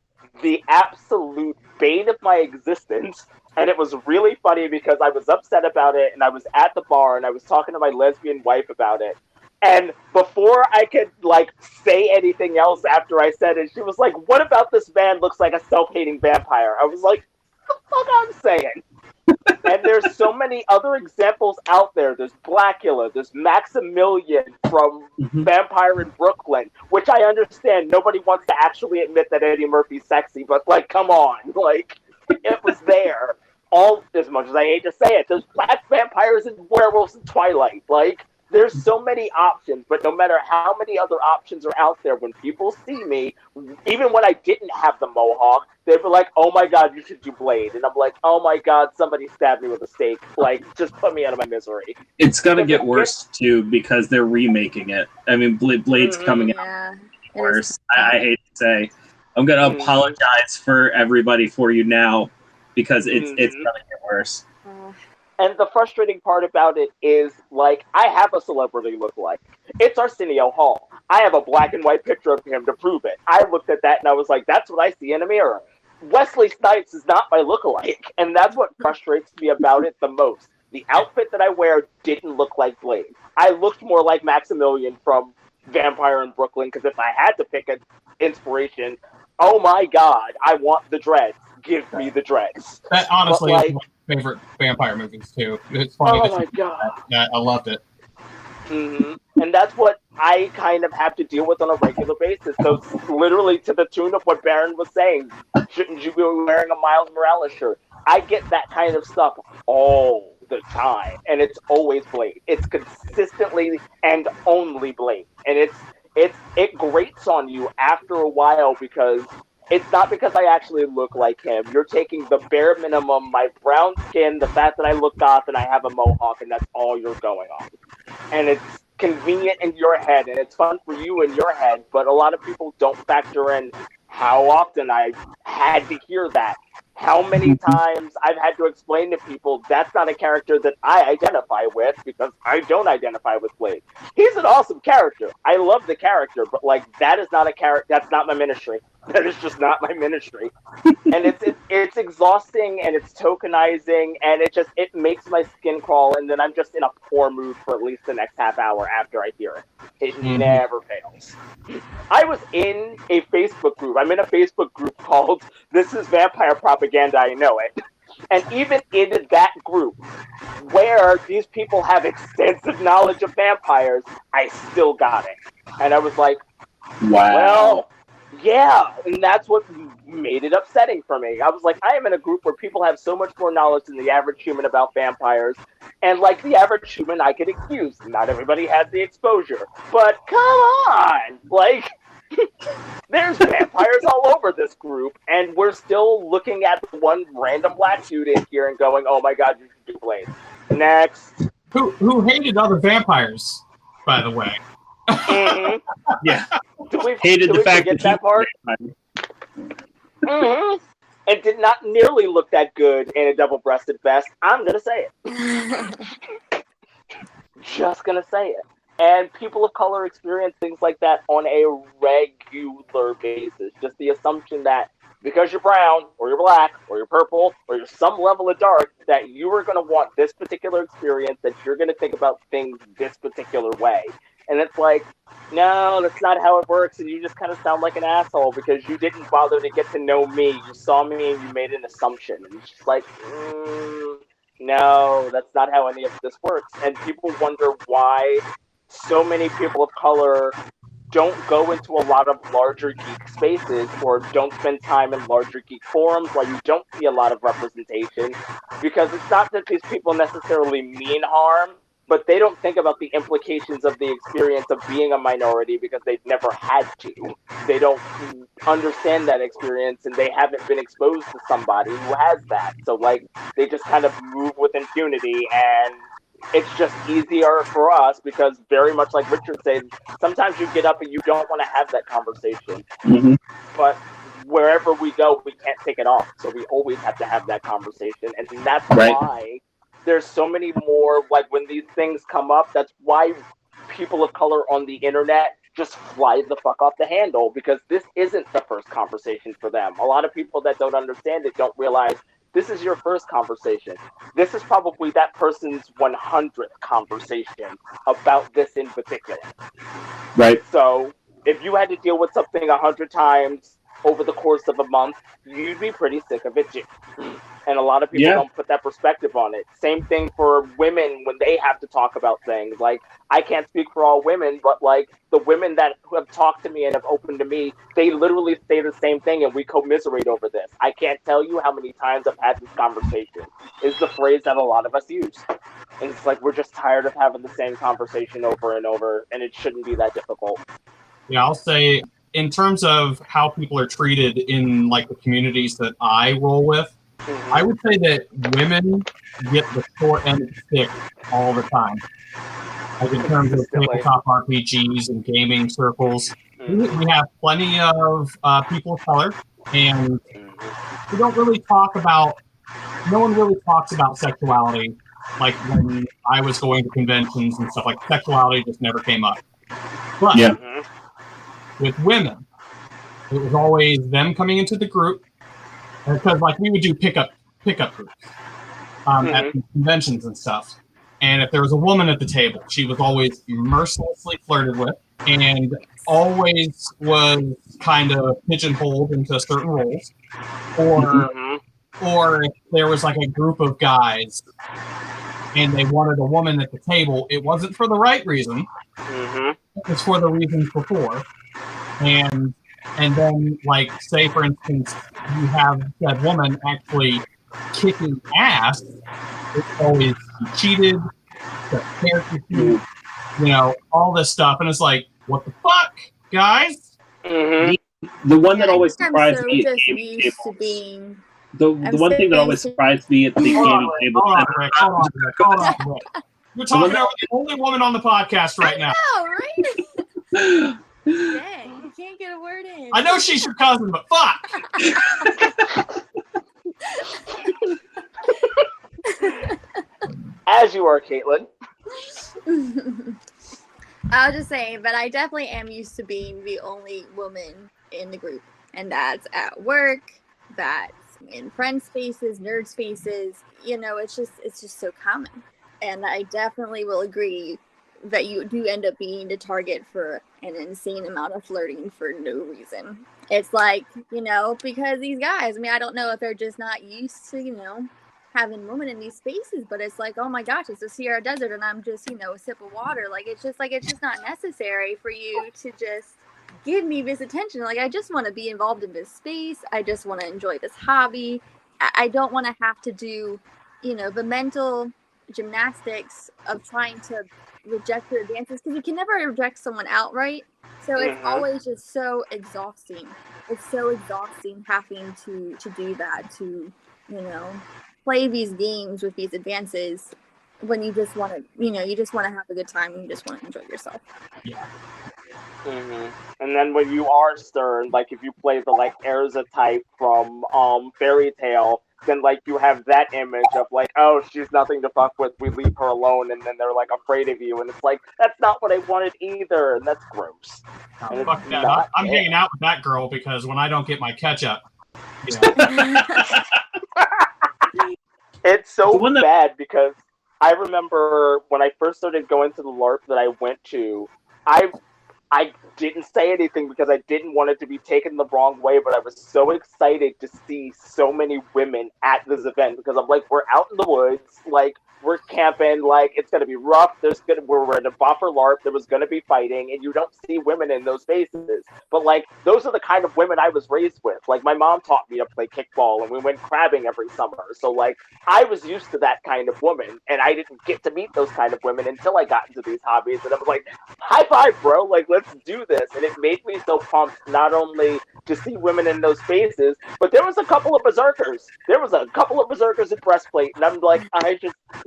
the absolute bane of my existence, and it was really funny because I was upset about it, and I was at the bar, and I was talking to my lesbian wife about it, and before I could, like, say anything else after I said it, she was like, what about this man looks like a self-hating vampire? I was like, what the fuck I'm saying? And there's so many other examples out there. There's Blackula, there's Maximilian from Vampire in Brooklyn, which I understand nobody wants to actually admit that Eddie Murphy's sexy, but, like, come on. Like, it was there. All, as much as I hate to say it, there's black vampires and werewolves in Twilight. Like, There's so many options, but no matter how many other options are out there, when people see me, even when I didn't have the mohawk, they'd be like, "Oh my god, you should do Blade," and I'm like, "Oh my god, somebody stabbed me with a stake! Like, just put me out of my misery." It's gonna get worse too because they're remaking it. I mean, Blade's coming out worse. I hate to say, I'm gonna apologize for everybody for you now because it's gonna get worse. And the frustrating part about it is, like, I have a celebrity lookalike. It's Arsenio Hall. I have a black and white picture of him to prove it. I looked at that and I was like, that's what I see in a mirror. Wesley Snipes is not my lookalike, and that's what frustrates me about it the most. The outfit that I wear didn't look like Blade. I looked more like Maximilian from Vampire in Brooklyn, because if I had to pick an inspiration, oh my god, I want the dreads. Give me the dreads. That honestly is one of my favorite vampire movies too. It's funny. Oh my god. I loved it. And that's what I kind of have to deal with on a regular basis. So literally to the tune of what Baron was saying, shouldn't you be wearing a Miles Morales shirt? I get that kind of stuff all the time, and it's always Blade. It's consistently and only Blade, and it grates on you after a while because it's not because I actually look like him. You're taking the bare minimum, my brown skin, the fact that I look goth and I have a mohawk, and that's all you're going on. And it's convenient in your head, and it's fun for you in your head, but a lot of people don't factor in how often I had to hear that. How many times I've had to explain to people that's not a character that I identify with because I don't identify with Blade. He's an awesome character. I love the character, but like that is not a character. That's not my ministry. That is just not my ministry. And it's exhausting and it's tokenizing and it makes my skin crawl, and then I'm just in a poor mood for at least the next half hour after I hear it. It never fails. I was in a Facebook group. I'm in a Facebook group called This Is Vampire Propaganda, I Know It. And even in that group, where these people have extensive knowledge of vampires, I still got it. And I was like, wow. Well, yeah, and that's what made it upsetting for me. I was like, I am in a group where people have so much more knowledge than the average human about vampires, and like the average human, I get excused. Not everybody has the exposure, but come on, like, there's vampires all over this group, and we're still looking at one random black dude in here and going, oh my god, you should do Blade. Next. Who hated other vampires, by the way. Yeah. Hated the fact that part? And did not nearly look that good in a double-breasted vest. I'm gonna say it. Just gonna say it. And people of color experience things like that on a regular basis. Just the assumption that because you're brown, or you're black, or you're purple, or you're some level of dark, that you are going to want this particular experience, that you're going to think about things this particular way. And it's like, no, that's not how it works, and you just kind of sound like an asshole because you didn't bother to get to know me. You saw me and you made an assumption. And it's just like, no, that's not how any of this works. And people wonder why so many people of color don't go into a lot of larger geek spaces or don't spend time in larger geek forums where you don't see a lot of representation, because it's not that these people necessarily mean harm, but they don't think about the implications of the experience of being a minority because they've never had to. They don't understand that experience and they haven't been exposed to somebody who has that. So like they just kind of move with impunity, and it's just easier for us because, very much like Richard said, sometimes you get up and you don't want to have that conversation. But wherever we go, we can't take it off. So we always have to have that conversation. And that's why there's so many more, like when these things come up, that's why people of color on the internet just fly the fuck off the handle, because this isn't the first conversation for them. A lot of people that don't understand it don't realize this is your first conversation. This is probably that person's 100th conversation about this in particular. Right. So if you had to deal with something 100 times over the course of a month, you'd be pretty sick of it too. And a lot of people don't put that perspective on it. Same thing for women when they have to talk about things. Like, I can't speak for all women, but like the women that who have talked to me and have opened to me, they literally say the same thing and we commiserate over this. I can't tell you how many times I've had this conversation, is the phrase that a lot of us use. And it's like we're just tired of having the same conversation over and over, and it shouldn't be that difficult. Yeah, I'll say in terms of how people are treated in like the communities that I roll with, I would say that women get the short end of the stick all the time. Like in terms of tabletop RPGs and gaming circles, we have plenty of people of color, and we don't really talk about. No one really talks about sexuality. Like when I was going to conventions and stuff, like sexuality just never came up. But with women, it was always them coming into the group, because like we would do pickup groups at conventions and stuff. And if there was a woman at the table, she was always mercilessly flirted with and always was kind of pigeonholed into certain roles. Or if there was like a group of guys and they wanted a woman at the table, it wasn't for the right reason. It was for the reasons before. And then, like, say, for instance, you have that woman actually kicking ass. It's always cheated, the character sheet, all this stuff. And it's like, what the fuck, guys? The one that always surprised me at gaming tables. The one thing that always surprised me at the gaming table. Hold on, Rick. You're talking over the only woman on the podcast right now. I know, right? Dang, you can't get a word in. I know she's your cousin, but fuck. As you are, Caitlyn. I was just saying, but I definitely am used to being the only woman in the group, and that's at work, that's in friend spaces, nerd spaces. It's just so common. And I definitely will agree that you do end up being the target for an insane amount of flirting for no reason. It's like, because these guys, I don't know if they're just not used to, having women in these spaces, but it's like, oh my gosh, it's the Sierra Desert and I'm just, a sip of water. Like, it's just not necessary for you to just give me this attention. Like, I just want to be involved in this space. I just want to enjoy this hobby. I don't want to have to do, the mental gymnastics of trying to reject their advances, because you can never reject someone outright. So it's always just so exhausting. It's so exhausting having to do that, to, play these games with these advances when you just want to, you just want to have a good time and you just want to enjoy yourself. Yeah. And then when you are stern, like if you play the like Erza type from Fairy Tale, then like you have that image of like, oh, she's nothing to fuck with, we leave her alone, and then they're like afraid of you, and it's like, that's not what I wanted either, and that's gross. Oh, fuck that. I'm hanging out with that girl because when I don't get my ketchup, It's so bad because I remember when I first started going to the LARP that I went to, I didn't say anything because I didn't want it to be taken the wrong way, but I was so excited to see so many women at this event because I'm like, we're out in the woods, like, we're camping, like, it's going to be rough, we're in a buffer LARP, there was going to be fighting, and you don't see women in those spaces. But, like, those are the kind of women I was raised with. Like, my mom taught me to play kickball, and we went crabbing every summer. So, like, I was used to that kind of woman, and I didn't get to meet those kind of women until I got into these hobbies, and I was like, high five, bro, like, let's do this. And it made me so pumped, not only to see women in those spaces, but there was a couple of berserkers. There was a couple of berserkers at Breastplate, and I'm like,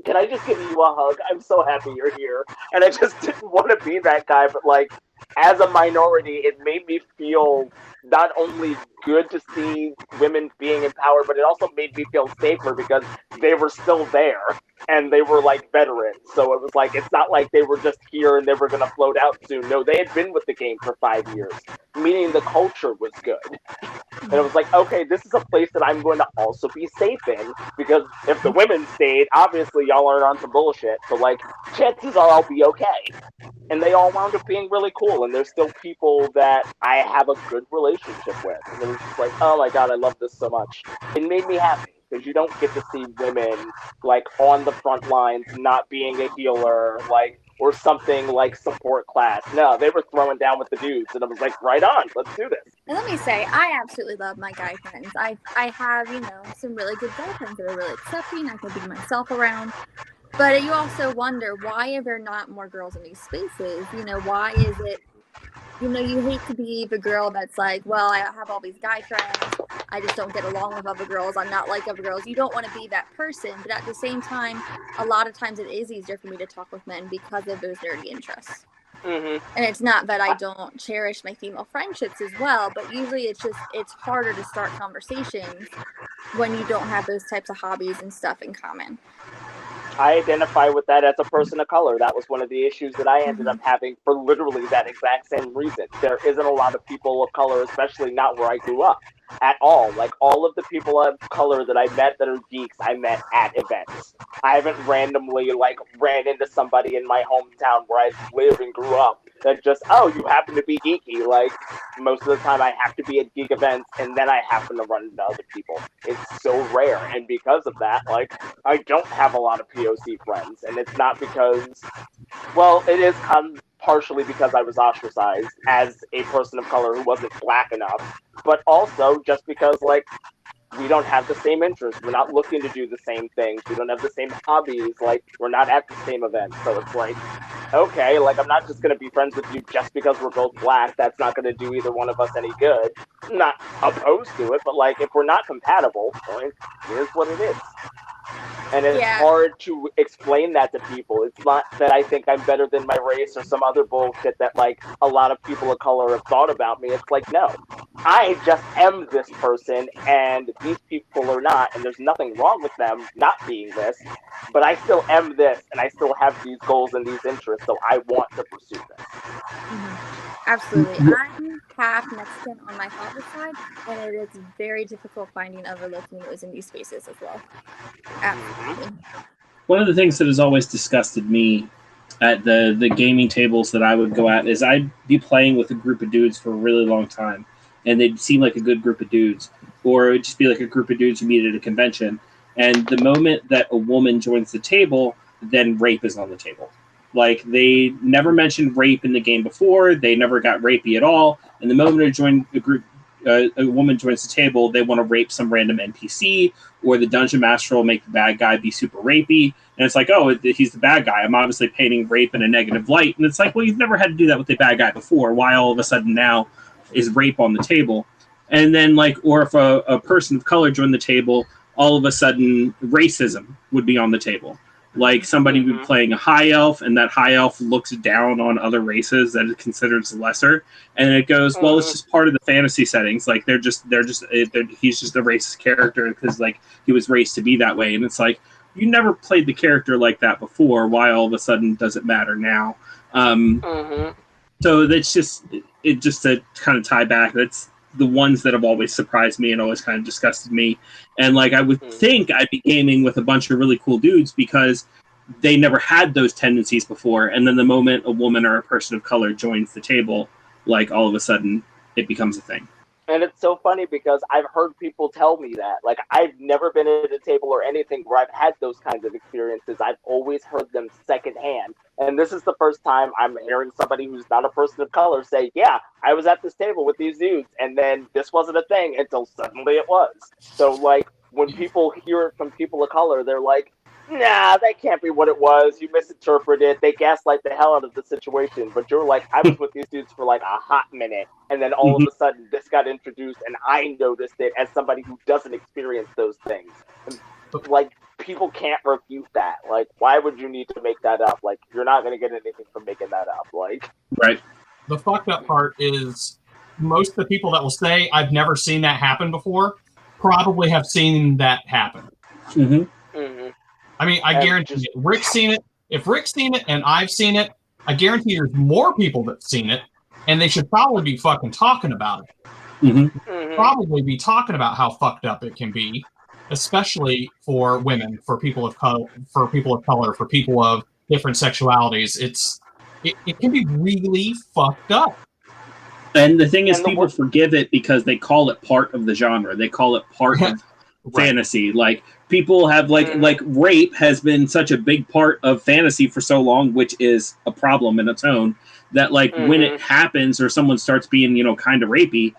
can I just give you a hug? I'm so happy you're here. And I just didn't want to be that guy, but like, as a minority, it made me feel not only good to see women being empowered, but it also made me feel safer because they were still there and they were like veterans. So it was like, it's not like they were just here and they were going to float out soon. No, they had been with the game for 5 years, meaning the culture was good. And it was like, okay, this is a place that I'm going to also be safe in, because if the women stayed, obviously y'all are on some bullshit. So like, chances are I'll be okay. And they all wound up being really cool, and there's still people that I have a good relationship with. And it was just like, oh my god, I love this so much. It made me happy, because you don't get to see women, like, on the front lines, not being a healer, like, or something like support class. No, they were throwing down with the dudes, and I was like, right on, let's do this. And let me say, I absolutely love my guy friends. I have, some really good guy friends that are really accepting. I can be myself around. But you also wonder, why are there not more girls in these spaces? You know, why is it, you know, you hate to be the girl that's like, well, I have all these guy friends, I just don't get along with other girls, I'm not like other girls. You don't want to be that person, but at the same time, a lot of times it is easier for me to talk with men because of those nerdy interests. And it's not that I don't cherish my female friendships as well, but usually it's harder to start conversations when you don't have those types of hobbies and stuff in common. I identify with that as a person of color. That was one of the issues that I ended up having for literally that exact same reason. There isn't a lot of people of color, especially not where I grew up, at all. Like, all of the people of color that I met that are geeks, I met at events. I haven't randomly, like, ran into somebody in my hometown where I live and grew up that just, oh, you happen to be geeky. Like, most of the time I have to be at geek events, and then I happen to run into other people. It's so rare, and because of that, like, I don't have a lot of POC friends, and it's not because, well, it is partially because I was ostracized as a person of color who wasn't black enough, but also just because, like, we don't have the same interests. We're not looking to do the same things. We don't have the same hobbies. Like, we're not at the same events. So it's like, okay, like, I'm not just going to be friends with you just because we're both black. That's not going to do either one of us any good. I'm not opposed to it, but, like, if we're not compatible, well, it is what it is. And it's hard to explain that to people. It's not that I think I'm better than my race or some other bullshit that, like, a lot of people of color have thought about me. It's like, no, I just am this person, and these people are not, and there's nothing wrong with them not being this, but I still am this, and I still have these goals and these interests, so I want to pursue this. Absolutely. I'm half Mexican on my father's side, and it is very difficult finding other Latinos in these spaces as well. Absolutely. One of the things that has always disgusted me at the gaming tables that I would go at is I'd be playing with a group of dudes for a really long time, and they'd seem like a good group of dudes, or it would just be like a group of dudes you meet at a convention, and the moment that a woman joins the table, then rape is on the table. Like, they never mentioned rape in the game before. They never got rapey at all. And the moment a woman joins the table, they want to rape some random NPC, or the dungeon master will make the bad guy be super rapey. And it's like, oh, he's the bad guy. I'm obviously painting rape in a negative light. And it's like, well, you've never had to do that with the bad guy before. Why all of a sudden now is rape on the table? And then, like, or if a person of color joined the table, all of a sudden racism would be on the table. Like, somebody would be playing a high elf, and that high elf looks down on other races that it considers lesser, and it goes, well, it's just part of the fantasy settings. Like, he's just a racist character because, like, he was raised to be that way. And it's like, you never played the character like that before. Why all of a sudden does it matter now? So that's just to kind of tie back. That's the ones that have always surprised me and always kind of disgusted me. And, like, I would think I'd be gaming with a bunch of really cool dudes because they never had those tendencies before. And then the moment a woman or a person of color joins the table, like, all of a sudden it becomes a thing. And it's so funny because I've heard people tell me that. Like, I've never been at a table or anything where I've had those kinds of experiences. I've always heard them secondhand. And this is the first time I'm hearing somebody who's not a person of color say, yeah, I was at this table with these dudes, and then this wasn't a thing until suddenly it was. So, like, when people hear it from people of color, they're like, nah, that can't be what it was. You misinterpreted it. They gaslight the hell out of the situation. But you're like, I was with these dudes for like a hot minute, and then all of a sudden this got introduced, and I noticed it as somebody who doesn't experience those things. And, like, people can't refute that. Like, why would you need to make that up? Like, you're not going to get anything from making that up. Like, right. The fucked up part is most of the people that will say, I've never seen that happen before, probably have seen that happen. I mean, I guarantee it. Rick's seen it. If Rick's seen it and I've seen it, I guarantee there's more people that've seen it, and they should probably be fucking talking about it. Probably be talking about how fucked up it can be, especially for women, for people of color, for people of different sexualities. It can be really fucked up. And the thing is, people forgive it because they call it part of the genre. They call it part of fantasy. Like, people have like rape has been such a big part of fantasy for so long, which is a problem in its own, that like when it happens or someone starts being, kind of rapey,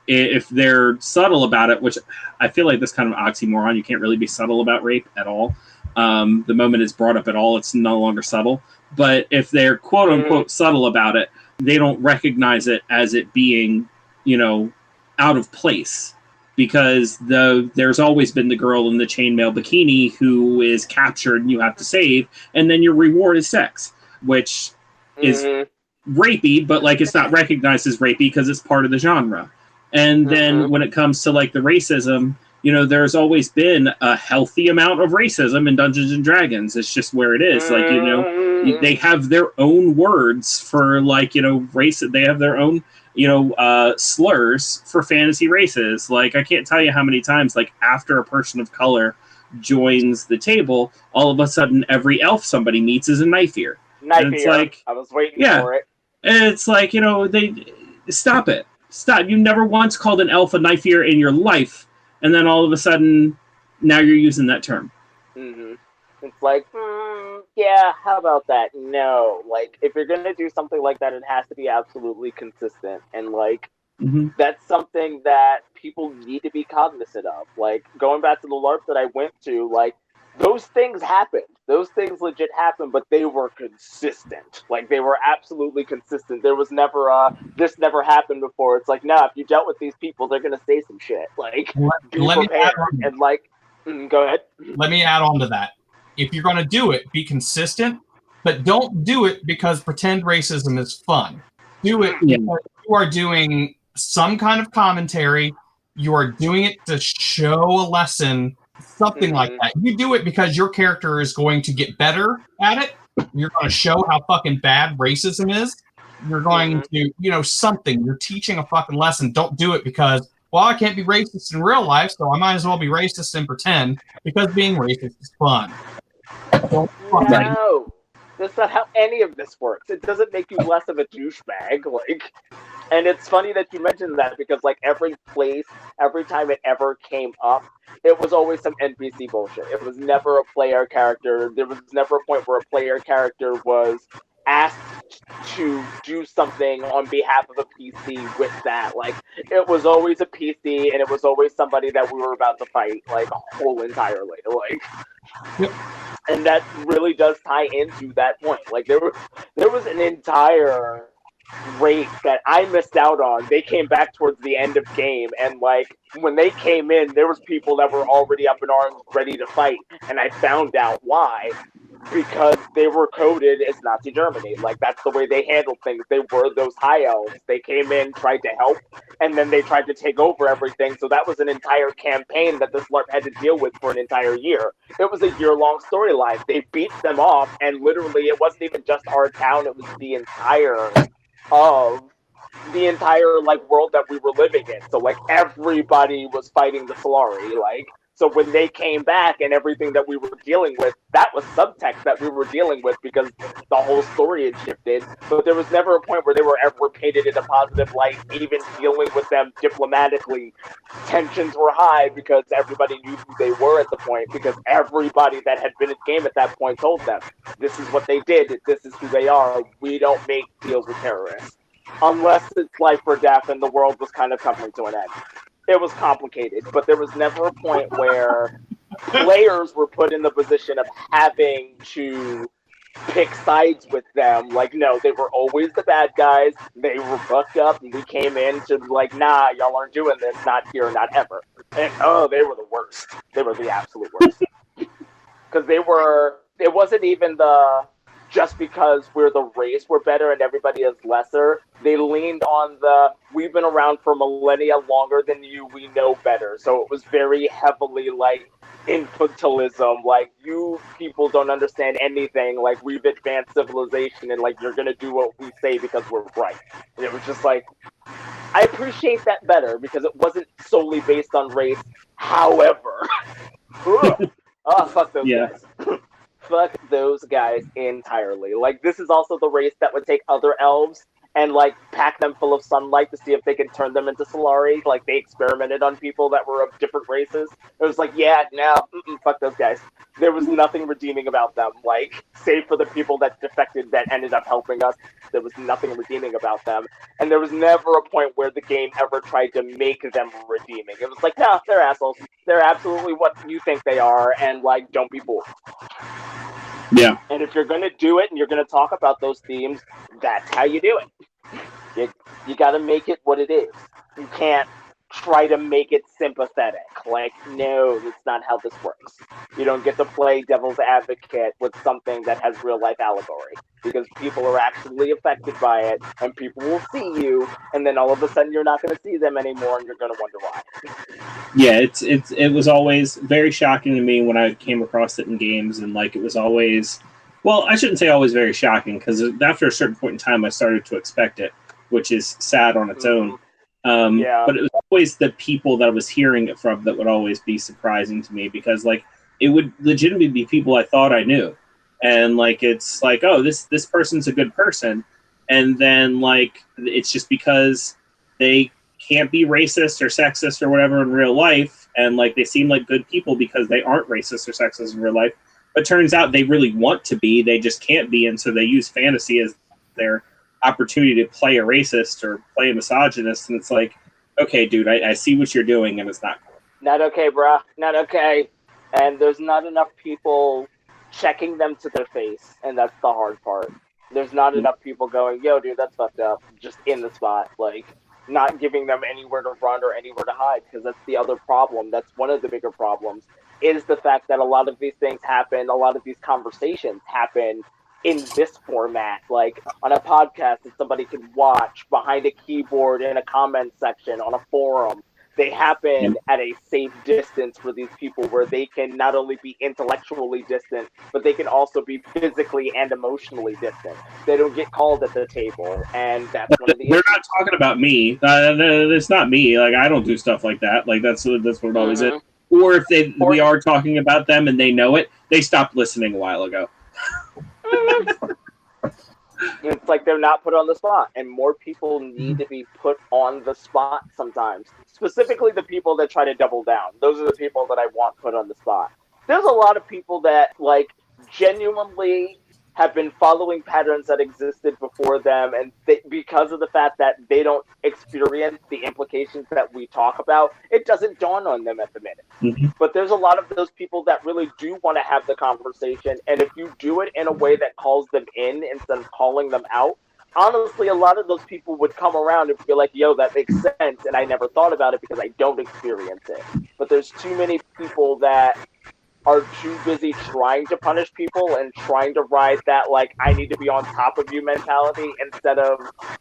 if they're subtle about it, which I feel like this kind of oxymoron, you can't really be subtle about rape at all. The moment it's brought up at all, it's no longer subtle. But if they're quote unquote subtle about it, they don't recognize it as it being, out of place. Because there's always been the girl in the chainmail bikini who is captured and you have to save, and then your reward is sex, which is rapey, but like it's not recognized as rapey because it's part of the genre. And then when it comes to like the racism, there's always been a healthy amount of racism in Dungeons and Dragons. It's just where it is. Like, they have their own words for like, race. They have their own, slurs for fantasy races. Like, I can't tell you how many times, like, after a person of color joins the table, all of a sudden every elf somebody meets is a knife ear. Knife ear. Like, I was waiting for it. And it's like, they stop it. Stop. You never once called an elf a knife ear in your life. And then all of a sudden, now you're using that term. It's like, yeah, how about that? No. Like, if you're going to do something like that, it has to be absolutely consistent. And, like, that's something that people need to be cognizant of. Like, going back to the LARP that I went to, like, those things happened. Those things legit happened, but they were consistent. Like, they were absolutely consistent. There was never this never happened before. It's like, nah, if you dealt with these people, they're going to say some shit. Like, be prepared. And, like, go ahead. Let me add on to that. If you're going to do it, be consistent, but don't do it because pretend racism is fun. Do it because you are doing some kind of commentary. You are doing it to show a lesson. Something like that. You do it because your character is going to get better at it. You're going to show how fucking bad racism is. You're going to, something. You're teaching a fucking lesson. Don't do it because, well, I can't be racist in real life, so I might as well be racist and pretend because being racist is fun. No, that's not how any of this works. It doesn't make you less of a douchebag. Like, and it's funny that you mentioned that because, like, every time it ever came up, it was always some NPC bullshit. It was never a player character. There was never a point where a player character was asked to do something on behalf of a PC with that. Like, it was always a PC, and it was always somebody that we were about to fight, like, whole entirely. Like, and that really does tie into that point. Like, there was an entire race that I missed out on. They came back towards the end of game, and like when they came in, there was people that were already up in arms, ready to fight, and I found out why. Because they were coded as Nazi Germany. Like, that's the way they handled things. They were those high elves. They came in, tried to help, and then they tried to take over everything. So that was an entire campaign that this LARP had to deal with for an entire year. It was a year-long storyline. They beat them off, and literally it wasn't even just our town. It was the entire like world that we were living in. So like everybody was fighting the Solari. Like, so when they came back and everything that we were dealing with, that was subtext that we were dealing with because the whole story had shifted. But there was never a point where they were ever painted in a positive light. Even dealing with them diplomatically, tensions were high because everybody knew who they were at the point, because everybody that had been in the game at that point told them, this is what they did, this is who they are, we don't make deals with terrorists. Unless it's life or death and the world was kind of coming to an end. It was complicated, but there was never a point where players were put in the position of having to pick sides with them. Like, no, they were always the bad guys. They were bucked up, and we came in to like, nah, y'all aren't doing this, not here, not ever. And they were the worst. They were the absolute worst. Because it wasn't even just because we're the race, we're better and everybody is lesser. They leaned on we've been around for millennia longer than you, we know better. So it was very heavily like infantilism, like you people don't understand anything, like we've advanced civilization and like you're gonna do what we say because we're right. And it was just like, I appreciate that better because it wasn't solely based on race. However, fuck those guys. Fuck those guys entirely. Like, this is also the race that would take other elves and like pack them full of sunlight to see if they can turn them into Solari. Like they experimented on people that were of different races. It was like, yeah, no, fuck those guys. There was nothing redeeming about them. Like, save for the people that defected that ended up helping us, there was nothing redeeming about them. And there was never a point where the game ever tried to make them redeeming. It was like, no, they're assholes. They're absolutely what you think they are, and like, don't be fooled. Yeah. And if you're gonna do it and you're gonna talk about those themes, that's how you do it. You gotta make it what it is. You can't try to make it sympathetic. Like, no, that's not how this works. You don't get to play devil's advocate with something that has real life allegory, because people are actually affected by it, and people will see you, and then all of a sudden you're not going to see them anymore, and you're going to wonder why. Yeah, it was always very shocking to me when I came across it in games, and like it was always, well, I shouldn't say always very shocking, because after a certain point in time I started to expect it, which is sad on its own. But it was always the people that I was hearing it from that would always be surprising to me, because like it would legitimately be people I thought I knew, and like it's like, oh, this person's a good person, and then like it's just because they can't be racist or sexist or whatever in real life, and like they seem like good people because they aren't racist or sexist in real life, but turns out they really want to be, they just can't be, and so they use fantasy as their opportunity to play a racist or play a misogynist, and it's like, okay, dude, I see what you're doing, and it's not cool. Not okay, bruh. Not okay. And there's not enough people checking them to their face, and that's the hard part. There's not enough people going, yo, dude, that's fucked up, just in the spot. Like, not giving them anywhere to run or anywhere to hide, because that's the other problem. That's one of the bigger problems, is the fact that a lot of these things happen, a lot of these conversations happen in this format, like on a podcast that somebody can watch behind a keyboard in a comment section on a forum. They happen at a safe distance for these people, where they can not only be intellectually distant, but they can also be physically and emotionally distant. They don't get called at the table, and that's one of the They're not talking about me. It's not me. Like, I don't do stuff like that. Like, that's what it always is. Or if we are talking about them and they know it, they stopped listening a while ago. It's like they're not put on the spot, and more people need to be put on the spot sometimes. Specifically the people that try to double down. Those are the people that I want put on the spot. There's a lot of people that like genuinely have been following patterns that existed before them, and because of the fact that they don't experience the implications that we talk about, it doesn't dawn on them at the minute. But there's a lot of those people that really do want to have the conversation, and if you do it in a way that calls them in instead of calling them out, honestly, a lot of those people would come around and be like, yo, that makes sense, and I never thought about it because I don't experience it. But there's too many people that are too busy trying to punish people and trying to ride that, like, I need to be on top of you mentality, instead of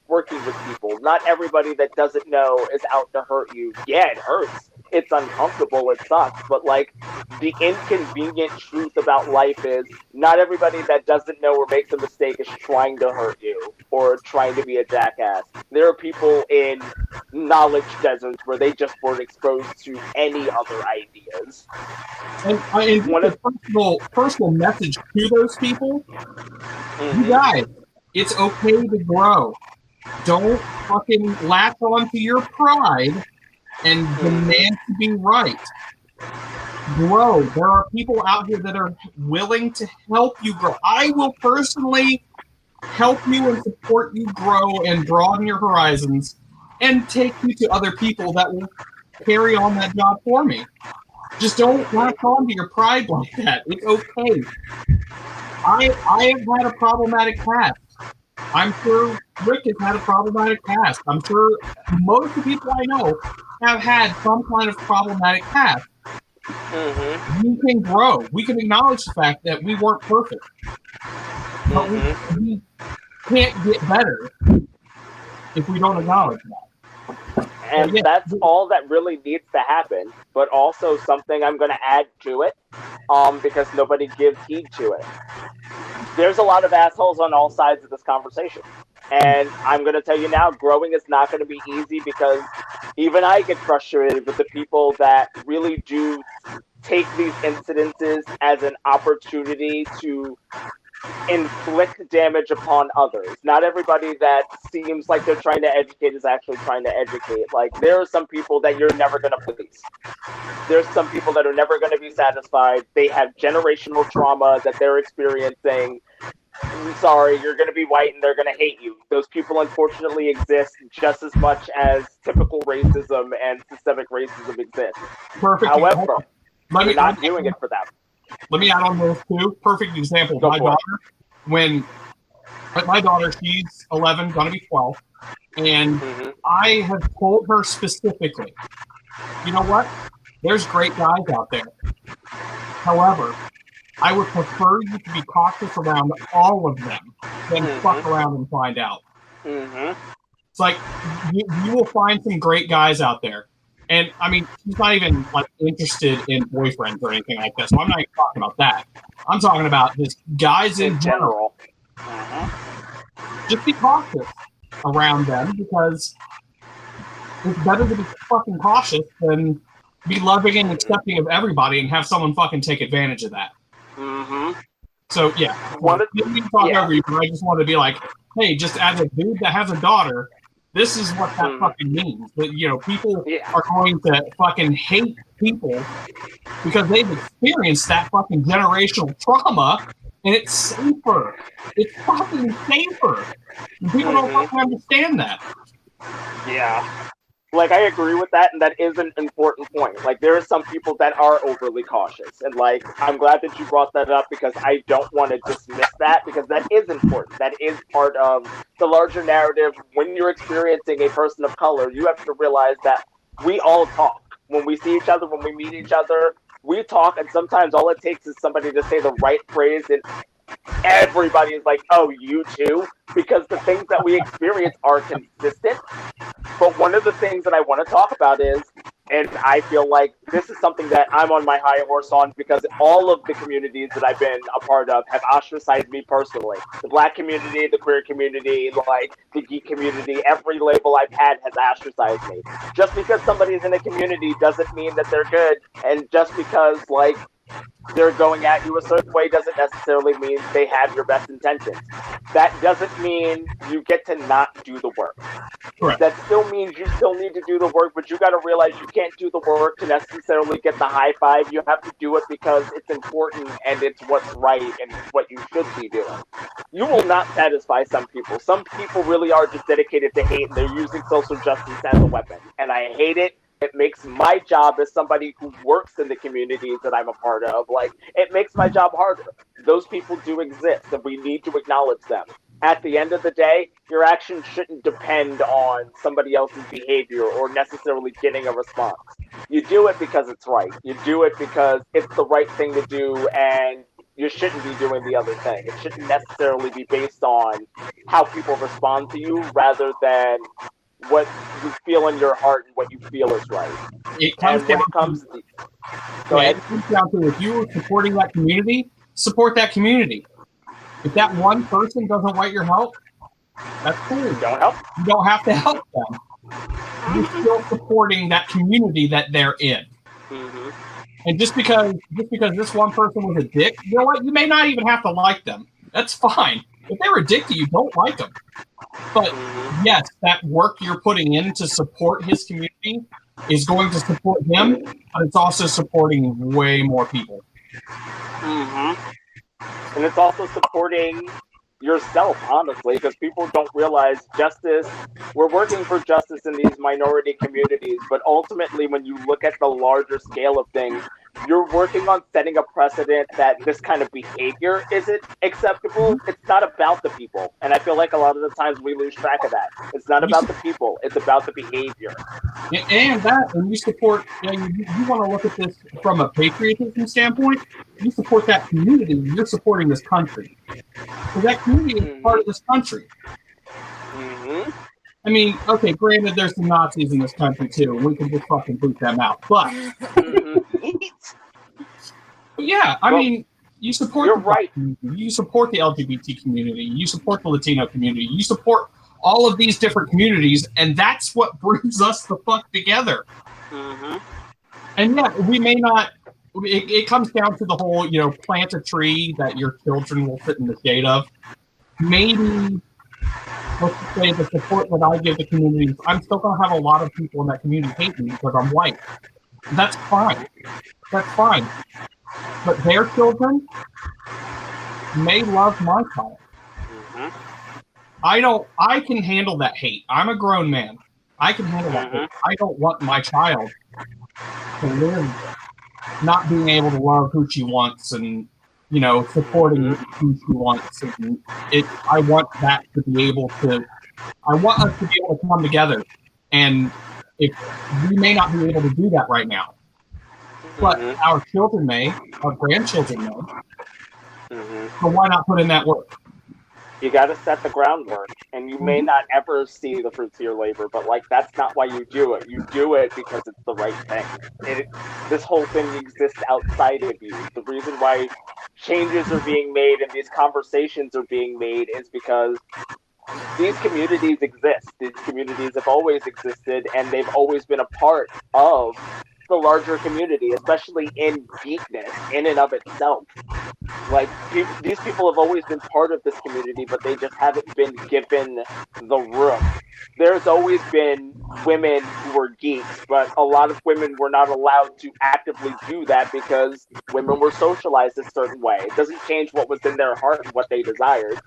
working with people. Not everybody that doesn't know is out to hurt you. Yeah, it hurts. It's uncomfortable. It sucks. But, like, the inconvenient truth about life is not everybody that doesn't know or makes a mistake is trying to hurt you or trying to be a jackass. There are people in knowledge deserts where they just weren't exposed to any other ideas. And a personal message to those people, you guys, it's okay to grow. Don't fucking latch onto your pride and demand to be right. Grow. There are people out here that are willing to help you grow. I will personally help you and support you grow and broaden your horizons and take you to other people that will carry on that job for me. Just don't latch on to your pride like that. It's okay. I have had a problematic past. I'm sure Rick has had a problematic past. I'm sure most of the people I know have had some kind of problematic past. We can grow. We can acknowledge the fact that we weren't perfect. But we can't get better if we don't acknowledge that. And that's all that really needs to happen. But also something I'm going to add to it, because nobody gives heed to it. There's a lot of assholes on all sides of this conversation. And I'm going to tell you now, growing is not going to be easy, because even I get frustrated with the people that really do take these incidences as an opportunity to inflict damage upon others. Not everybody that seems like they're trying to educate is actually trying to educate. Like, there are some people that you're never going to please. There's some people that are never going to be satisfied. They have generational trauma that they're experiencing. I'm sorry, you're going to be white and they're going to hate you. Those people unfortunately exist just as much as typical racism and systemic racism exists. Perfect. However, we're not doing it for them. Let me add on those two. Perfect example. My daughter, my daughter, she's 11, going to be 12, and I have told her specifically, you know what? There's great guys out there. However, I would prefer you to be cautious around all of them than fuck around and find out. It's like, you will find some great guys out there. And, I mean, she's not even, like, interested in boyfriends or anything like that, so I'm not even talking about that. I'm talking about just guys in general. Just be cautious around them, because it's better to be fucking cautious than be loving and accepting of everybody and have someone fucking take advantage of that. So, yeah. I just want to be like, hey, just as a dude that has a daughter, this is what that fucking means. That, you know, people are going to fucking hate people because they've experienced that fucking generational trauma, and it's safer. It's fucking safer. And people don't fucking understand that. Yeah. Like, I agree with that, and that is an important point. Like, there are some people that are overly cautious, and, like, I'm glad that you brought that up, because I don't want to dismiss that, because that is important. That is part of the larger narrative. When you're experiencing a person of color, you have to realize that we all talk. When we see each other, when we meet each other, we talk, and sometimes all it takes is somebody to say the right phrase, and everybody is like, oh, you too? Because the things that we experience are consistent. But one of the things that I want to talk about is, and I feel like this is something that I'm on my high horse on, because all of the communities that I've been a part of have ostracized me personally. The Black community, the queer community, like the geek community, every label I've had has ostracized me. Just because somebody's in a community doesn't mean that they're good, and just because, like, they're going at you a certain way doesn't necessarily mean they have your best intentions. That doesn't mean you get to not do the work. Correct. That still means you still need to do the work, but you got to realize you can't do the work to necessarily get the high five. You have to do it because it's important and it's what's right and what you should be doing. You will not satisfy some people. Some people really are just dedicated to hate, and they're using social justice as a weapon. And I hate it. It makes my job as somebody who works in the communities that I'm a part of, like, it makes my job harder. Those people do exist, and we need to acknowledge them. At the end of the day, your actions shouldn't depend on somebody else's behavior or necessarily getting a response. You do it because it's right. You do it because it's the right thing to do, and you shouldn't be doing the other thing. It shouldn't necessarily be based on how people respond to you, rather than what you feel in your heart and what you feel is right. It comes down to, if you are supporting that community, support that community. If that one person doesn't want your help, that's cool. Don't help. You don't have to help them. You're still supporting that community that they're in. And just because this one person was a dick, you know what? You may not even have to like them. That's fine. If they're a dick to you, don't like them. But yes, that work you're putting in to support his community is going to support him, but it's also supporting way more people. And it's also supporting yourself, honestly, because people don't realize justice. We're working for justice in these minority communities, but ultimately, when you look at the larger scale of things, you're working on setting a precedent that this kind of behavior isn't acceptable. It's not about the people. And I feel like a lot of the times we lose track of that. It's not about the people. It's about the behavior. And you support, you want to look at this from a patriotism standpoint, you support that community, you're supporting this country. Because that community is part of this country. I mean, okay, granted, there's some Nazis in this country, too. We can just fucking boot them out. But, yeah, I mean, you support you support the LGBT community. You support the Latino community. You support all of these different communities, and that's what brings us the fuck together. And, yeah, we may not it comes down to the whole, plant a tree that your children will sit in the shade of. Maybe, let's just say, the support that I give the community, I'm still going to have a lot of people in that community hate me because I'm white. That's fine. That's fine. But their children may love my child. I can handle that hate. I'm a grown man. I can handle that hate. I don't want my child to live not being able to love who she wants and, supporting who she wants. And I want that to be able to, I want us to be able to come together. And if we may not be able to do that right now, but our children may, our grandchildren may. So why not put in that work? You got to set the groundwork, and you may not ever see the fruits of your labor, but that's not why you do it. You do it because it's the right thing. This whole thing exists outside of you. The reason why changes are being made and these conversations are being made is because these communities exist. These communities have always existed, and they've always been a part of the larger community, especially in geekness, in and of itself. These people have always been part of this community, but they just haven't been given the room. There's always been women who were geeks, but a lot of women were not allowed to actively do that because women were socialized a certain way. It doesn't change what was in their heart and what they desired.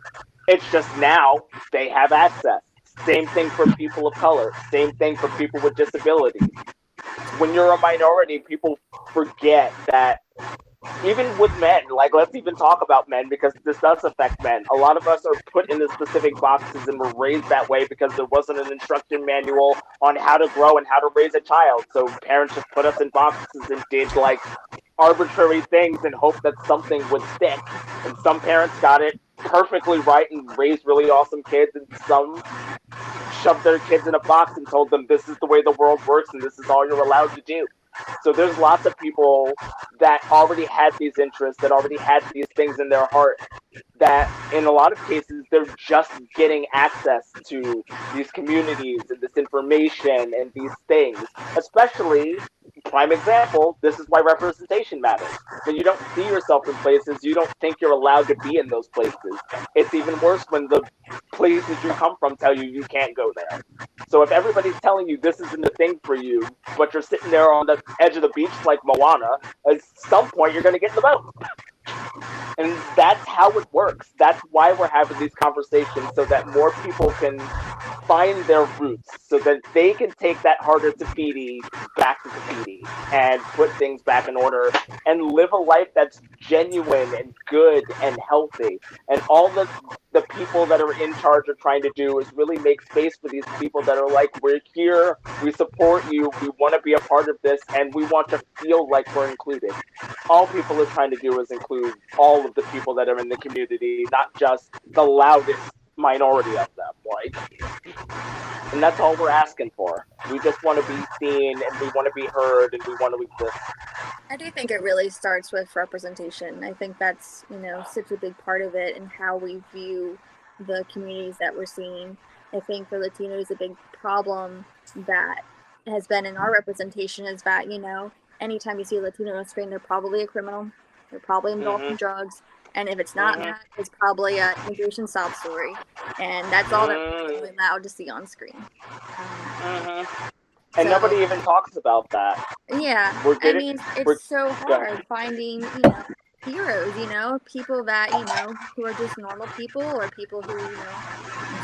It's just now they have access. Same thing for people of color. Same thing for people with disabilities. When you're a minority, people forget that even with men, let's even talk about men because this does affect men. A lot of us are put into specific boxes and were raised that way because there wasn't an instruction manual on how to grow and how to raise a child. So parents just put us in boxes and did arbitrary things and hoped that something would stick. And some parents got it perfectly right and raised really awesome kids, and some shoved their kids in a box and told them this is the way the world works and this is all you're allowed to do. So there's lots of people that already had these interests, that already had these things in their heart, that in a lot of cases they're just getting access to these communities and this information and these things. Especially, prime example, this is why representation matters. When you don't see yourself in places, you don't think you're allowed to be in those places. It's even worse when the places you come from tell you you can't go there. So if everybody's telling you this isn't a thing for you, but you're sitting there on the edge of the beach like Moana, at some point you're going to get in the boat. And that's how it works. That's why we're having these conversations, so that more people can find their roots, so that they can take that harder Tafiti back to Tafiti and put things back in order and live a life that's genuine and good and healthy. And all the people that are in charge are trying to do is really make space for these people that are like, we're here, we support you, we want to be a part of this, and we want to feel like we're included. All people are trying to do is include all of the people that are in the community, not just the loudest minority of them. And that's all we're asking for. We just want to be seen, and we want to be heard, and we want to exist. I do think it really starts with representation. I think that's, such a big part of it, and how we view the communities that we're seeing. I think for Latinos, a big problem that has been in our representation is that, anytime you see a Latino on screen, they're probably a criminal. They're probably involved in drugs. And if it's not that, it's probably an immigration sob story. And that's all that we're really allowed to see on screen. And nobody even talks about that. Yeah. It's so hard finding, heroes, people that, who are just normal people, or people who,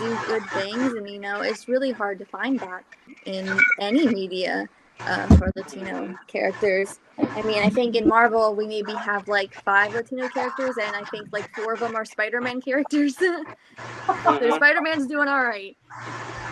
do good things. And, it's really hard to find that in any media. For Latino characters. I think in Marvel we maybe have 5 Latino characters, and I think 4 of them are Spider-Man characters. So Spider-Man's doing all right.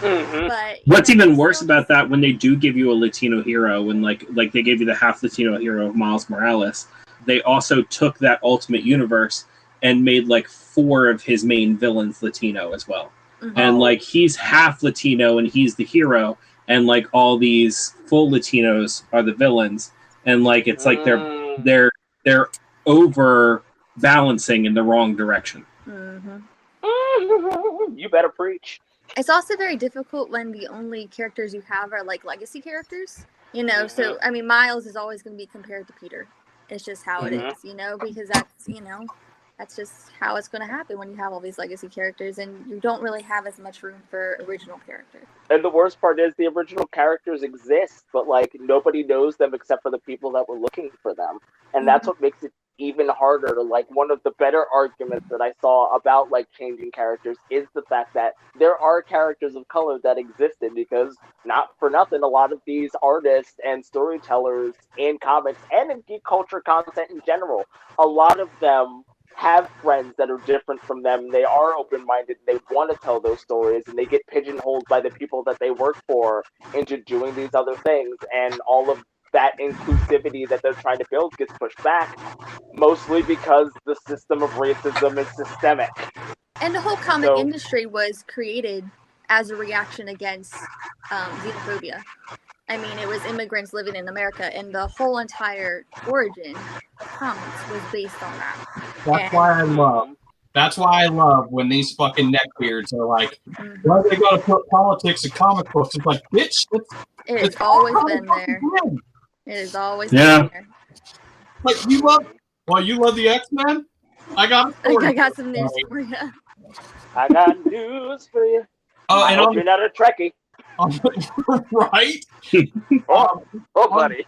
But what's even worse about that, when they do give you a Latino hero, when like they gave you the half Latino hero of Miles Morales, they also took that Ultimate Universe and made 4 of his main villains Latino as well. And he's half Latino and he's the hero, and all these full Latinos are the villains, and it's they're over balancing in the wrong direction. You better preach. It's also very difficult when the only characters you have are legacy characters, So Miles is always going to be compared to Peter, It's just how it is, because that's just how it's going to happen when you have all these legacy characters and you don't really have as much room for original characters. And the worst part is the original characters exist, but nobody knows them except for the people that were looking for them. And that's what makes it even harder. One of the better arguments that I saw about changing characters is the fact that there are characters of color that existed, because not for nothing, a lot of these artists and storytellers in comics and in geek culture content in general, a lot of them have friends that are different from them. They are open-minded. They want to tell those stories, and they get pigeonholed by the people that they work for into doing these other things. And all of that inclusivity that they're trying to build gets pushed back, mostly because the system of racism is systemic. And the whole comic industry was created as a reaction against xenophobia. I mean, it was immigrants living in America, and the whole entire origin of comics was based on that. That's why I love when these fucking neckbeards are like, why are they gotta put politics in comic books? It's like, bitch, it's always been there. It has always been there. Like, you love the X-Men? I got some news for you. I got news for you. And you're not a Trekkie. Right? Buddy.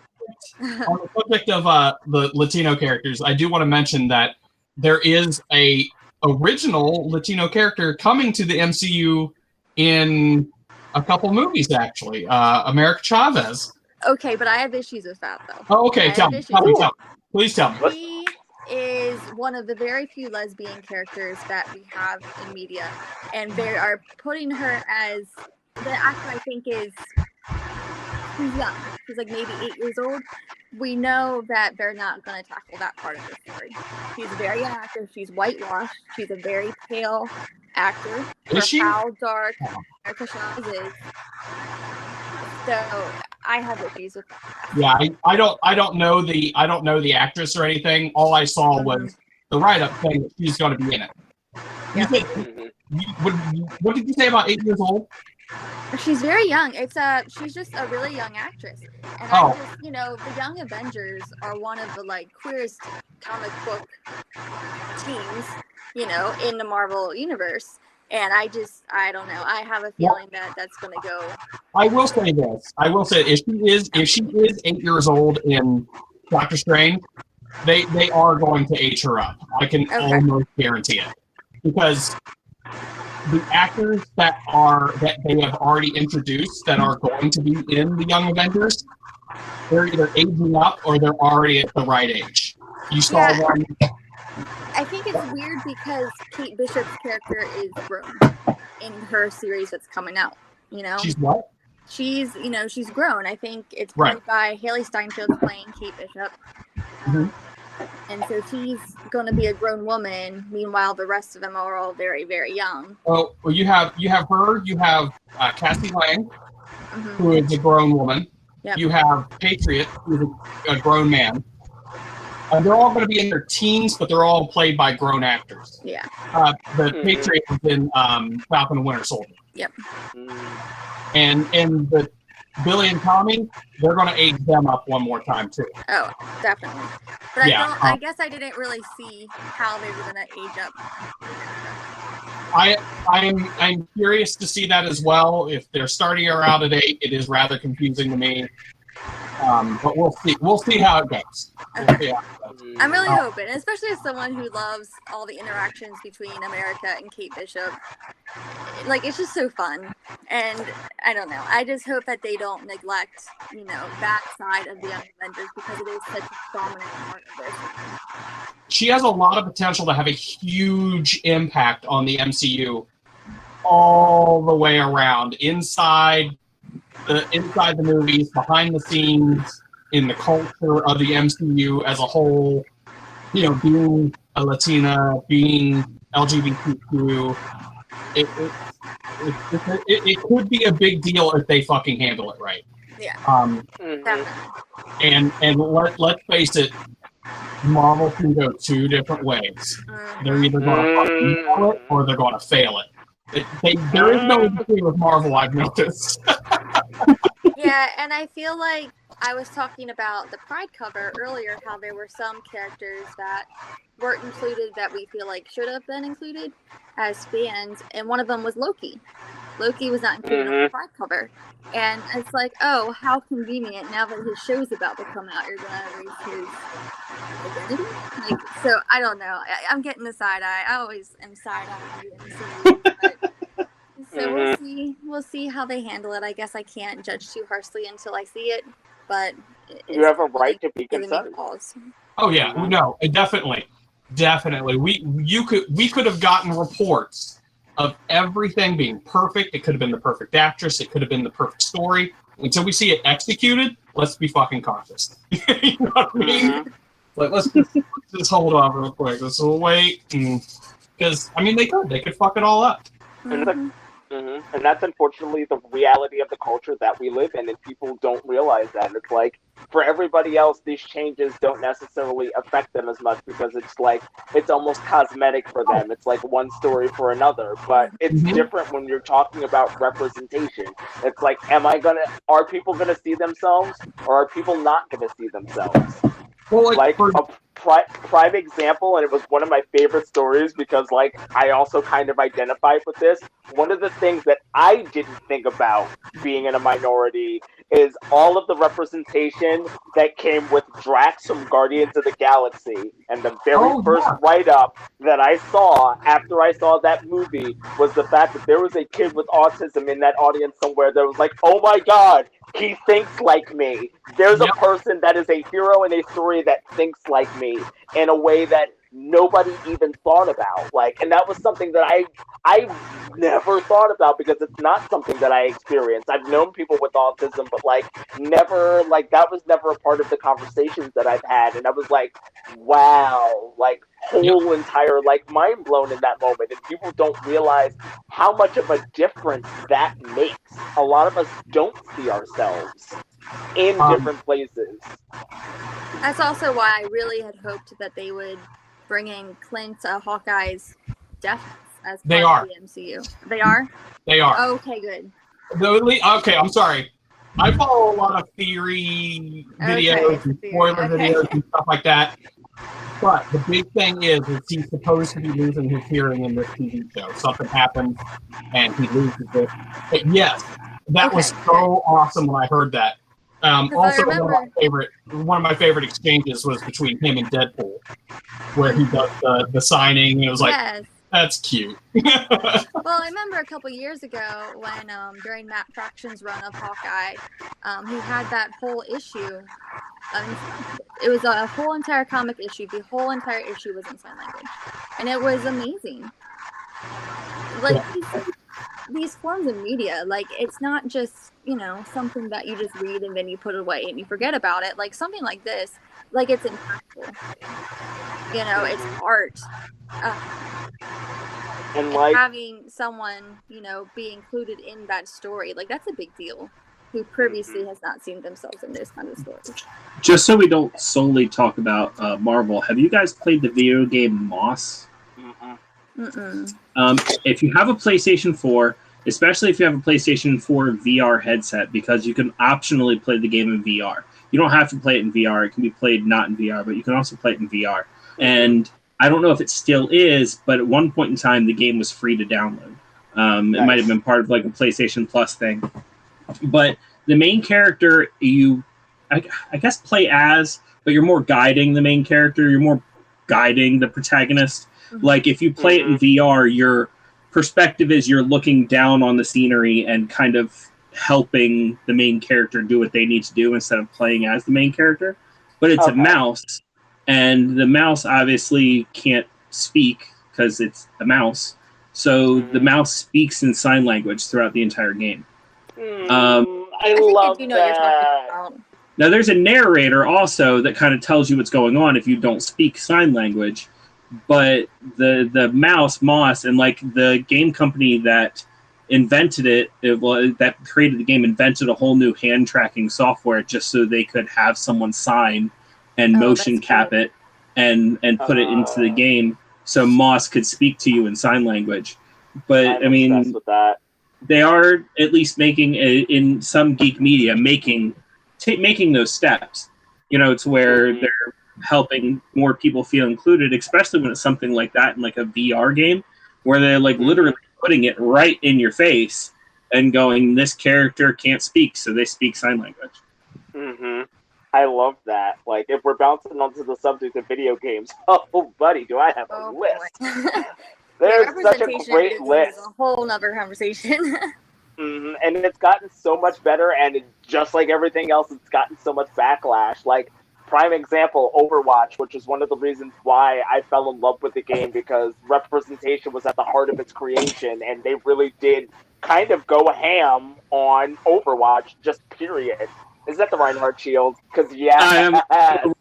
On the subject of the Latino characters, I do want to mention that there is a original Latino character coming to the MCU in a couple movies, actually. America Chavez. Okay, but I have issues with that, though. Oh, okay. Tell me. Please tell me. He is one of the very few lesbian characters that we have in media, and they are putting her as the actor. I think she's young. She's maybe 8 years old. We know that they're not going to tackle that part of the story. She's a very young actor. She's whitewashed. She's a very pale actor. Is she? How dark America Chavez is. So I have issues with that. Yeah, I don't know the actress or anything. All I saw was the write-up saying that she's going to be in it. What did you say about 8 years old? She's very young. She's just a really young actress. And I just, the Young Avengers are one of the queerest comic book teams, in the Marvel universe. And I don't know. I have a feeling that that's going to go. I will say this. If she is 8 years old in Doctor Strange, they are going to age her up. I can almost guarantee it, because the actors that they have already introduced that are going to be in the Young Avengers, they're either aging up or they're already at the right age. You saw one. I think it's weird because Kate Bishop's character is grown in her series that's coming out. She's what? She's she's grown. I think it's played by Haley Steinfeld playing Kate Bishop. And so she's going to be a grown woman. Meanwhile, the rest of them are all very, very young. Oh, well, you have her. You have Cassie Lang, who is a grown woman. Yep. You have Patriot, who's a grown man. They're all going to be in their teens, but they're all played by grown actors. Yeah. The Patriot is in Falcon and Winter Soldier. Yep. And the Billy and Tommy, they're going to age them up one more time too. Oh, definitely. But I guess I didn't really see how they were going to age up. I'm curious to see that as well. If they're starting her out at 8, it is rather confusing to me. But we'll see. We'll see how it goes. I'm really hoping, especially as someone who loves all the interactions between America and Kate Bishop. It's just so fun, and I don't know. I just hope that they don't neglect, that side of the Young Avengers, because it is such a dominant part of this. She has a lot of potential to have a huge impact on the MCU, all the way around, inside the movies, behind the scenes, in the culture of the MCU as a whole. Being a Latina, being LGBTQ, it could be a big deal if they fucking handle it right. Yeah. And let's face it, Marvel can go two different ways. They're either going to fucking nail it or they're going to fail it. There is no in between with Marvel, I've noticed. Yeah, and I feel like I was talking about the Pride cover earlier, how there were some characters that weren't included that we feel like should have been included as fans, and one of them was Loki. Loki was not included on the Pride cover. And it's like, oh, how convenient, now that his show's about to come out, you're going to erase his identity? Like, so, I don't know. I'm getting the side eye. I always am side eyeing. So we'll see how they handle it. I guess I can't judge too harshly until I see it, but you have a right to be concerned. Oh yeah, no, definitely. We could have gotten reports of everything being perfect. It could have been the perfect actress. It could have been the perfect story. Until we see it executed, let's be fucking cautious. You know what I mean? Like, let's just hold off real quick. Let's wait, because I mean they could fuck it all up. And that's unfortunately the reality of the culture that we live in, and people don't realize that. And it's like, for everybody else, these changes don't necessarily affect them as much because it's like, it's almost cosmetic for them. It's like one story for another. But it's different when you're talking about representation. It's like, are people gonna see themselves, or are people not gonna see themselves? Well, like a prime example, and it was one of my favorite stories because, like, I also kind of identified with this. One of the things that I didn't think about being in a minority is all of the representation that came with Drax from Guardians of the Galaxy. And the very first write-up that I saw after I saw that movie was the fact that there was a kid with autism in that audience somewhere that was like, oh my god, he thinks like me. There's a person that is a hero in a story that thinks like me in a way that nobody even thought about. Like, and that was something that I never thought about because it's not something that I experienced. I've known people with autism, but like never, like that was never a part of the conversations that I've had. And I was like, wow, like whole entire like mind blown in that moment. And people don't realize how much of a difference that makes. A lot of us don't see ourselves in different places. That's also why I really had hoped that they would bring in Clint Hawkeye's death as part of the MCU. They are? They are. Okay, good. Okay, I'm sorry. I follow a lot of theory videos and spoiler videos and stuff like that. But the big thing is he's supposed to be losing his hearing in this TV show. Something happens and he loses it. But yes, that was so awesome when I heard that. Also, one of my favorite exchanges was between him and Deadpool, where he does the signing. And it was like, that's cute. Well, I remember a couple years ago when during Matt Fraction's run of Hawkeye, he had that whole issue. It was a whole entire comic issue. The whole entire issue was in sign language, and it was amazing. Like these forms of media, like it's not just something that you just read and then you put it away and you forget about it. Like something like this, like it's impactful. It's art. And like having someone, be included in that story, like that's a big deal. Who previously has not seen themselves in this kind of stories. Just so we don't solely talk about Marvel, have you guys played the video game Moss? If you have a PlayStation 4, especially if you have a PlayStation 4 VR headset, because you can optionally play the game in VR. You don't have to play it in VR. It can be played not in VR, but you can also play it in VR. And I don't know if it still is, but at one point in time, the game was free to download. It might have been part of like a PlayStation Plus thing. But the main character, I guess, play as, but you're more guiding the main character. You're more guiding the protagonist. Like, if you play it in VR, your perspective is you're looking down on the scenery and kind of helping the main character do what they need to do instead of playing as the main character. But it's a mouse, and the mouse obviously can't speak because it's a mouse. So the mouse speaks in sign language throughout the entire game. I love that. Now, there's a narrator also that kind of tells you what's going on if you don't speak sign language. But the Moss, and like the game company that invented that created the game, invented a whole new hand tracking software just so they could have someone sign and motion cap it and put it into the game so Moss could speak to you in sign language. But I mean, with that. They are at least making in some geek media making making those steps, to where they're helping more people feel included, especially when it's something like that in like a VR game where they're like literally putting it right in your face and going, this character can't speak, so they speak sign language. Mm-hmm. I love that. Like, if we're bouncing onto the subject of video games, oh, buddy, do I have a list. There's such a great list. A whole nother conversation. And it's gotten so much better, and just like everything else, it's gotten so much backlash. Like, prime example, Overwatch, which is one of the reasons why I fell in love with the game, because representation was at the heart of its creation, and they really did kind of go ham on Overwatch, just period. Is that the Reinhardt shield? Because, yeah. I am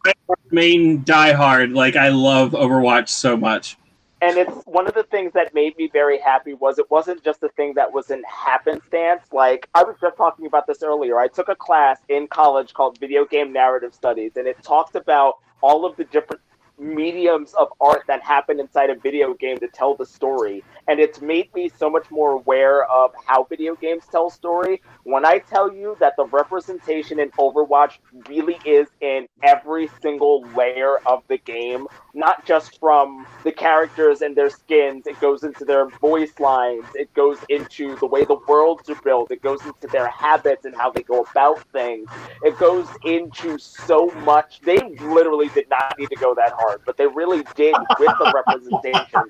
main diehard. Like, I love Overwatch so much. And it's one of the things that made me very happy was it wasn't just a thing that was in happenstance. Like, I was just talking about this earlier. I took a class in college called Video Game Narrative Studies, and it talked about all of the different mediums of art that happen inside a video game to tell the story. And it's made me so much more aware of how video games tell story. When I tell you that the representation in Overwatch really is in every single layer of the game, not just from the characters and their skins, it goes into their voice lines, it goes into the way the worlds are built, it goes into their habits and how they go about things, it goes into so much. They literally did not need to go that hard, but they really did with the representation.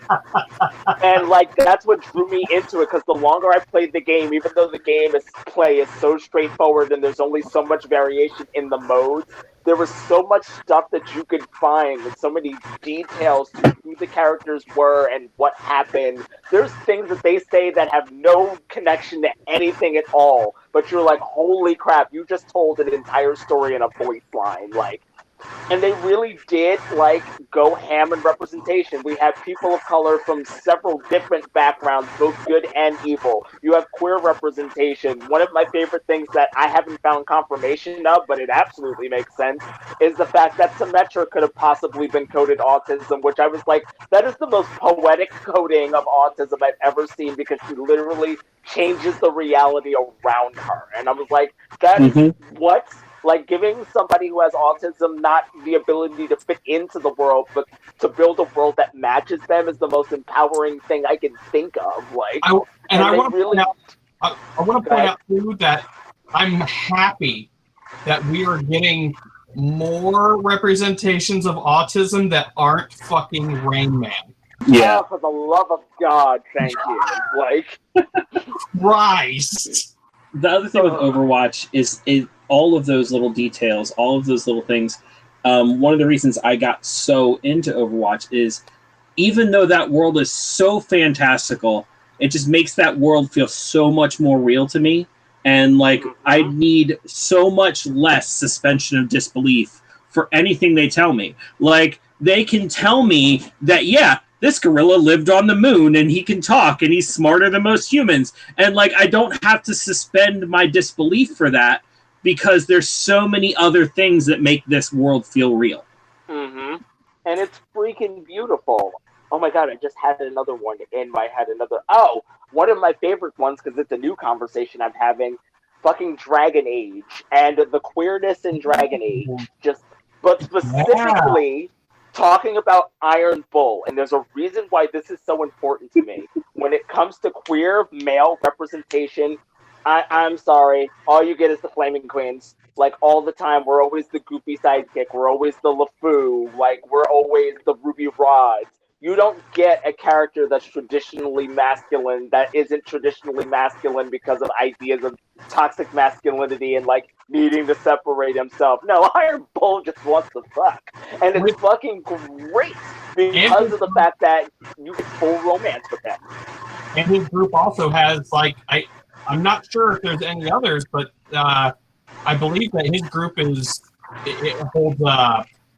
And like, that's what drew me into it, because the longer I played the game, even though the game play is so straightforward and there's only so much variation in the modes, there was so much stuff that you could find and so many details to who the characters were and what happened. There's things that they say that have no connection to anything at all, but you're like, holy crap, you just told an entire story in a voice line. Like, and they really did, like, go ham in representation. We have people of color from several different backgrounds, both good and evil. You have queer representation. One of my favorite things that I haven't found confirmation of, but it absolutely makes sense, is the fact that Symmetra could have possibly been coded autism, which I was like, that is the most poetic coding of autism I've ever seen, because she literally changes the reality around her. And I was like, that is what? Like, giving somebody who has autism not the ability to fit into the world, but to build a world that matches them is the most empowering thing I can think of. Like, I want to point out too that I'm happy that we are getting more representations of autism that aren't fucking Rain Man. Yeah. Oh, for the love of God, thank you. Like, Christ. The other thing with Overwatch is all of those little details, all of those little things. One of the reasons I got so into Overwatch is, even though that world is so fantastical, it just makes that world feel so much more real to me. And like, I need so much less suspension of disbelief for anything they tell me. Like, they can tell me that, yeah, this gorilla lived on the moon and he can talk and he's smarter than most humans. And like, I don't have to suspend my disbelief for that, because there's so many other things that make this world feel real. And it's freaking beautiful. Oh my God, I just had another one in my head. One of my favorite ones, because it's a new conversation I'm having, fucking Dragon Age and the queerness in Dragon Age. But specifically talking about Iron Bull, and there's a reason why this is so important to me. When it comes to queer male representation, I'm sorry, all you get is the Flaming Queens. Like, all the time, we're always the goofy sidekick. We're always the LeFou. Like, we're always the Ruby Rods. You don't get a character that's traditionally masculine that isn't traditionally masculine because of ideas of toxic masculinity and, like, needing to separate himself. No, Iron Bull just wants to fuck. And it's fucking great because of the fact that you get full romance with him. And his group also has, like, I'm not sure if there's any others, but I believe that his group holds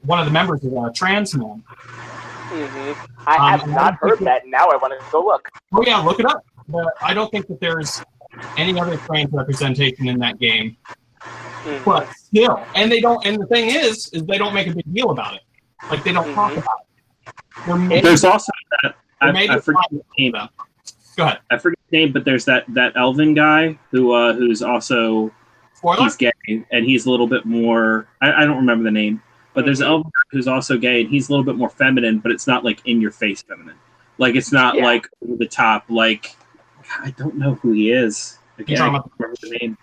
one of the members is a trans man. I have not heard that. Now I want to go look. Oh yeah, look it up. But I don't think that there's any other trans representation in that game. But still, and they don't. And the thing is they don't make a big deal about it. Like, they don't talk about it. There's also that. I forget his name. Go ahead. I forget his name, but there's that elven guy who's also Spoiler? He's gay, and he's a little bit more. I don't remember the name, but there's an elf who's also gay, and he's a little bit more feminine, but it's not like in your face feminine. Like it's not like over the top. Like I don't know who he is. Again, I can't remember the name.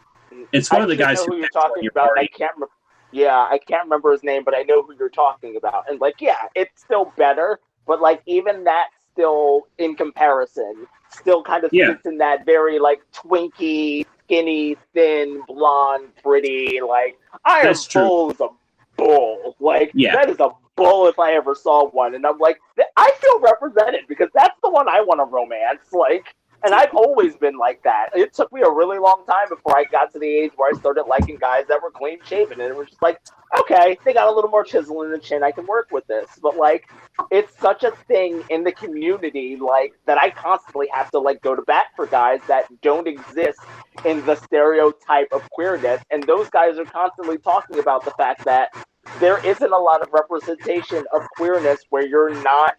It's one of the guys who you're talking about. I can't remember. Yeah, I can't remember his name, but I know who you're talking about. And like, yeah, it's still better, but like even that still in comparison still kind of sits in that very like twinky, skinny, thin, blonde, pretty, like Iron Bull is a bull. Like that is a bull if I ever saw one. And I'm like, I feel represented because that's the one I want to romance. Like, and I've always been like that. It took me a really long time before I got to the age where I started liking guys that were clean shaven, and it was just like, okay, they got a little more chisel in the chin. I can work with this. But like, it's such a thing in the community, like that I constantly have to like go to bat for guys that don't exist in the stereotype of queerness, and those guys are constantly talking about the fact that there isn't a lot of representation of queerness where you're not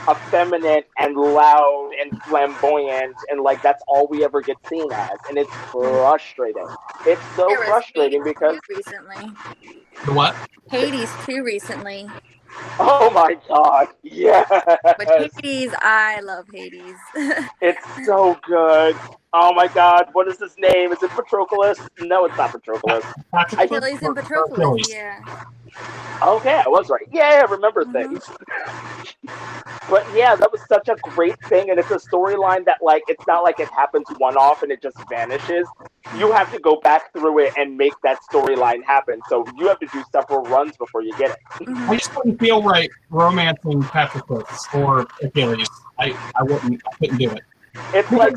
effeminate and loud and flamboyant, and like that's all we ever get seen as, and it's frustrating. It's so frustrating because recently. The what? Hades 2 recently. Oh my god, yes! But Hades, I love Hades. It's so good. Oh my god, what is his name? Is it Patroclus? No, it's not Patroclus. Achilles and Patroclus, yeah. Okay, I was right. Yeah, I remember things. But yeah, that was such a great thing, and it's a storyline that, like, it's not like it happens one-off and it just vanishes. You have to go back through it and make that storyline happen, so you have to do several runs before you get it. I just wouldn't feel right romancing Patroclus or Achilles. I couldn't do it. It's like,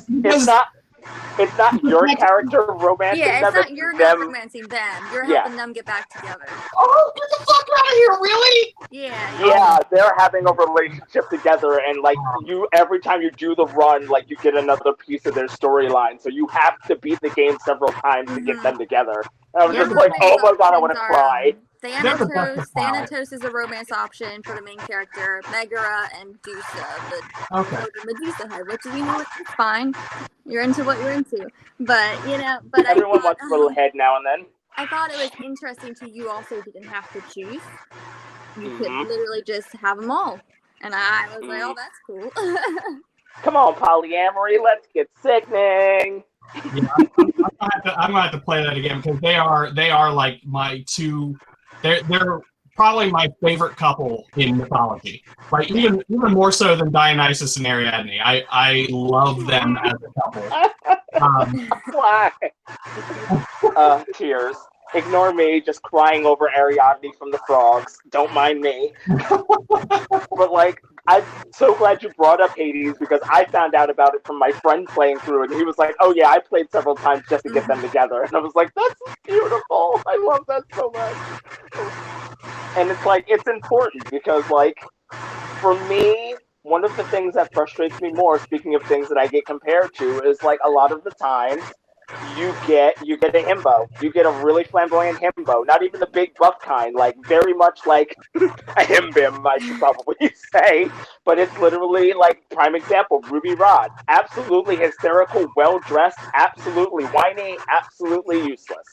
it's not your character romancing them. Yeah, it's not you're not romancing them. You're helping them get back together. Oh, get the fuck out of here! Really? Yeah, they're having a relationship together, and like you, every time you do the run, like you get another piece of their storyline. So you have to beat the game several times to get them together. And I was just like, oh my god, I want to cry. Thanatos is a romance option for the main character, Megara and Medusa, the Medusa head, which you know it's fine. You're into what you're into, but everyone wants a little head now and then. I thought it was interesting too. You also didn't have to choose; you could literally just have them all, and I was like, oh, that's cool. Come on, polyamory, let's get sickening. Yeah, I'm gonna have to play that again because they are like my two. They're probably my favorite couple in mythology. Like even more so than Dionysus and Ariadne. I love them as a couple. Why? Tears. Ignore me, just crying over Ariadne from the frogs. Don't mind me. But like, I'm so glad you brought up Hades because I found out about it from my friend playing through it, and he was like, oh yeah, I played several times just to get them together. And I was like, that's beautiful. I love that so much. And it's like, it's important because like, for me, one of the things that frustrates me more, speaking of things that I get compared to, is like a lot of the times you get a himbo. You get a really flamboyant himbo. Not even the big buff kind, like very much like a himbim, I should probably say. But it's literally like, prime example, Ruby Rod. Absolutely hysterical, well-dressed, absolutely whiny, absolutely useless.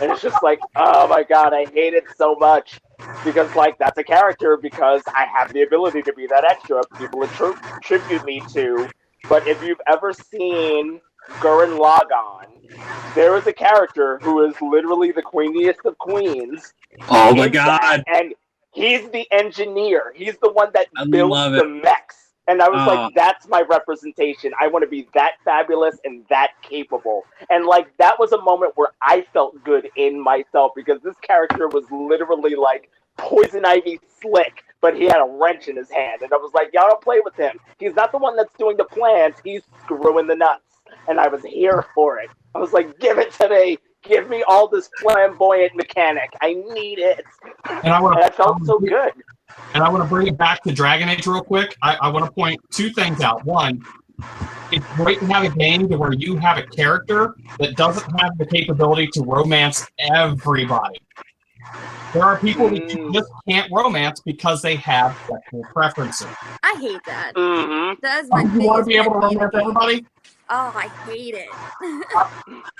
And it's just like, oh my god, I hate it so much. Because like, that's a character because I have the ability to be that extra people attribute me to. But if you've ever seen Gurren Lagann, there is a character who is literally the queeniest of queens. Oh my god! And he's the engineer. He's the one that builds the mechs. And I was like, that's my representation. I want to be that fabulous and that capable. And like, that was a moment where I felt good in myself because this character was literally like Poison Ivy slick, but he had a wrench in his hand. And I was like, y'all don't play with him. He's not the one that's doing the plans. He's screwing the nuts. And I was here for it. I was like, give it to me. Give me all this flamboyant mechanic. I need it. And I felt so good. And I want to bring it back to Dragon Age real quick. I want to point two things out. One, it's great to have a game where you have a character that doesn't have the capability to romance everybody. There are people that you just can't romance because they have sexual preferences. I hate that. Mm-hmm. That's my you want to be able to romance everybody? Oh, I hate it.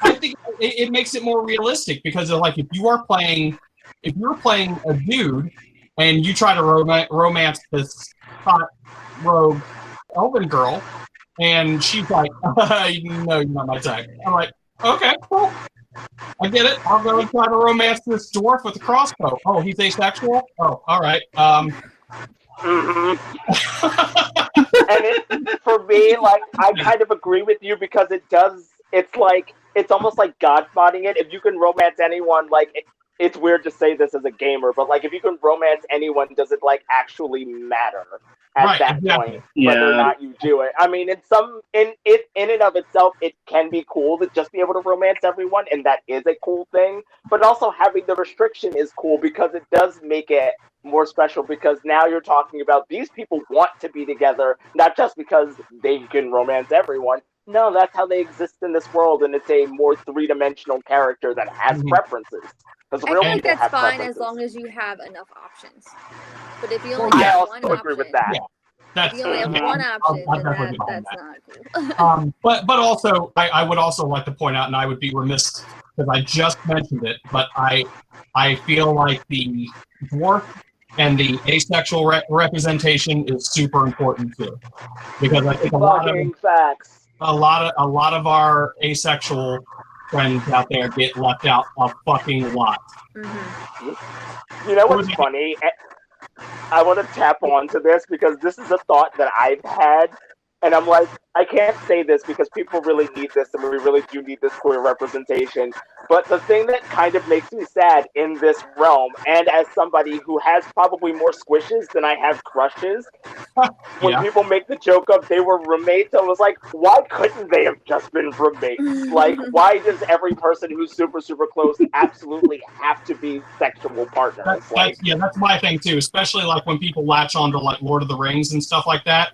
I think it makes it more realistic because like if you're playing a dude and you try to romance this hot rogue elven girl, and she's like, "No, you're not my type." I'm like, "Okay, cool. I get it. I'll go and try to romance this dwarf with a crossbow." Oh, he's asexual? Oh, all right. And for me, like, I kind of agree with you because it's almost like God modding it. If you can romance anyone, like, it's weird to say this as a gamer, but like, if you can romance anyone, does it like actually matter at that point whether or not you do it? I mean, in and of itself, it can be cool to just be able to romance everyone, and that is a cool thing. But also having the restriction is cool because it does make it more special, because now you're talking about these people want to be together, not just because they can romance everyone. No, that's how they exist in this world, and it's a more three-dimensional character that has preferences. I think that's fine as long as you have enough options. But if you only have one agree with that. Yeah. If you only have one option, then that's not cool. But also, I would also like to point out, and I would be remiss because I just mentioned it, but I feel like the dwarf and the asexual representation is super important too, because I think a lot of our asexual friends out there get left out a fucking lot. You know what's funny? I want to tap onto this because this is a thought that I've had, and I'm like, I can't say this because people really need this, and we really do need this queer representation. But the thing that kind of makes me sad in this realm, and as somebody who has probably more squishes than I have crushes, when people make the joke of they were roommates, I was like, why couldn't they have just been roommates? Like, why does every person who's super, super close absolutely have to be sexual partners? That's my thing too, especially like when people latch on to like Lord of the Rings and stuff like that.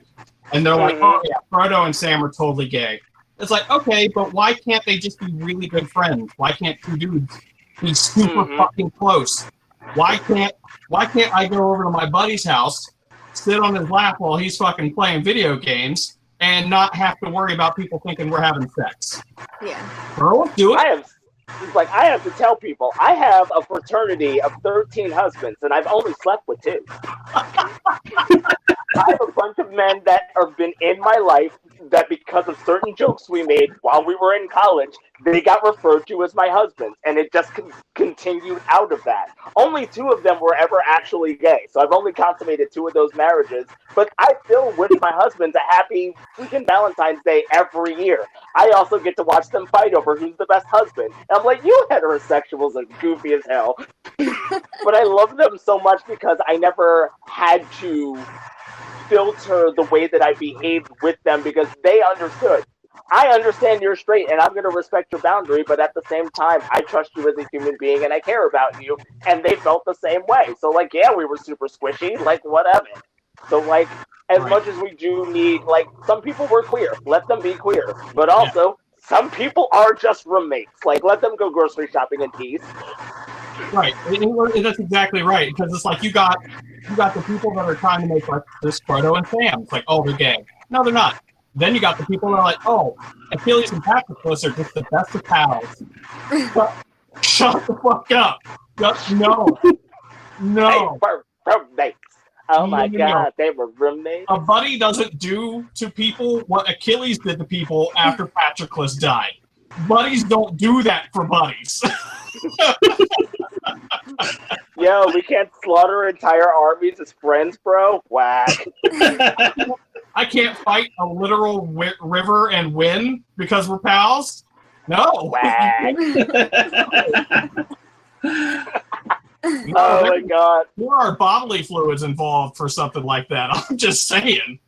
And they're like, oh yeah, Frodo and Sam are totally gay. It's like, okay, but why can't they just be really good friends? Why can't two dudes be super fucking close? Why can't I go over to my buddy's house, sit on his lap while he's fucking playing video games, and not have to worry about people thinking we're having sex? Yeah. Girl, do it. I have to tell people, I have a fraternity of 13 husbands, and I've only slept with 2. I have a bunch of men that have been in my life that because of certain jokes we made while we were in college, they got referred to as my husbands, and it just continued out of that. Only 2 of them were ever actually gay, so I've only consummated 2 of those marriages, but I still wish my husbands a happy freaking Valentine's Day every year. I also get to watch them fight over who's the best husband. And I'm like, you heterosexuals are goofy as hell. But I love them so much because I never had to filter the way that I behaved with them because they understood. I understand you're straight and I'm going to respect your boundary, but at the same time, I trust you as a human being and I care about you. And they felt the same way. So, like, yeah, we were super squishy, like, whatever. So, like, as much as we do need, like, some people were queer. Let them be queer. But also, some people are just roommates. Like, let them go grocery shopping in peace. Right. That's exactly right. Because it's like you got the people that are trying to make like this Frodo and Sam. It's like, oh, they're gay. No, they're not. Then you got the people that are like, oh, Achilles and Patroclus are just the best of pals. Shut the fuck up. No. Hey, roommates. Oh my God, they were roommates. A buddy doesn't do to people what Achilles did to people after Patroclus died. Buddies don't do that for buddies. Yo, we can't slaughter entire armies as friends, bro. Whack. I can't fight a literal river and win because we're pals. No. Whack. Oh my God. There are bodily fluids involved for something like that. I'm just saying.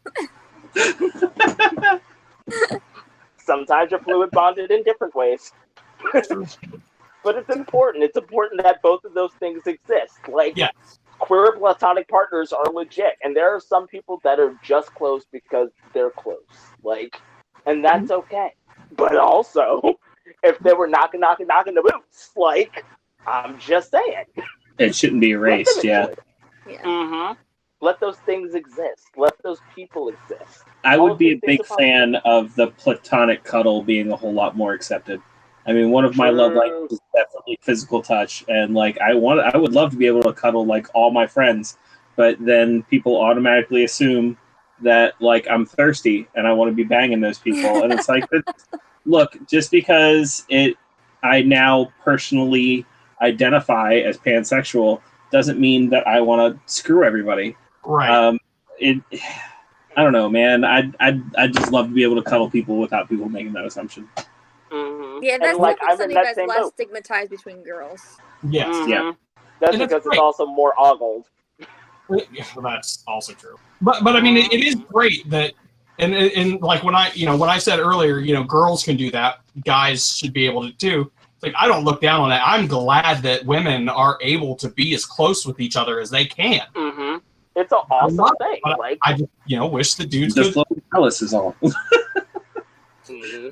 Sometimes you're fluid bonded in different ways. But it's important. It's important that both of those things exist. Like, queer platonic partners are legit. And there are some people that are just close because they're close. Like, and that's okay. But also, if they were knocking the boots, like, I'm just saying. It shouldn't be erased, Mm-hmm. let those things exist. Let those people exist. I All would of be these a things big are possible. fan of the platonic cuddle being a whole lot more accepted. I mean, one of my love True. languages is definitely physical touch, and like I would love to be able to cuddle like all my friends, but then people automatically assume that like I'm thirsty and I want to be banging those people, and it's like, look, just because I now personally identify as pansexual doesn't mean that I want to screw everybody. Right. I don't know, man. I'd just love to be able to cuddle people without people making that assumption. Mm-hmm. Yeah, that's like I'm in something that that's same less boat. stigmatized between girls. Yes. Mm-hmm. Yeah. That's And because that's it's great. also more ogled. Well, that's also true. But I mean, it is great that, and like when I said earlier, girls can do that, guys should be able to too. It's like, I don't look down on that. I'm glad that women are able to be as close with each other as they can. Mm-hmm. It's an awesome thing. Like, I just wish the dudes Just could. little Alice is all. mm-hmm.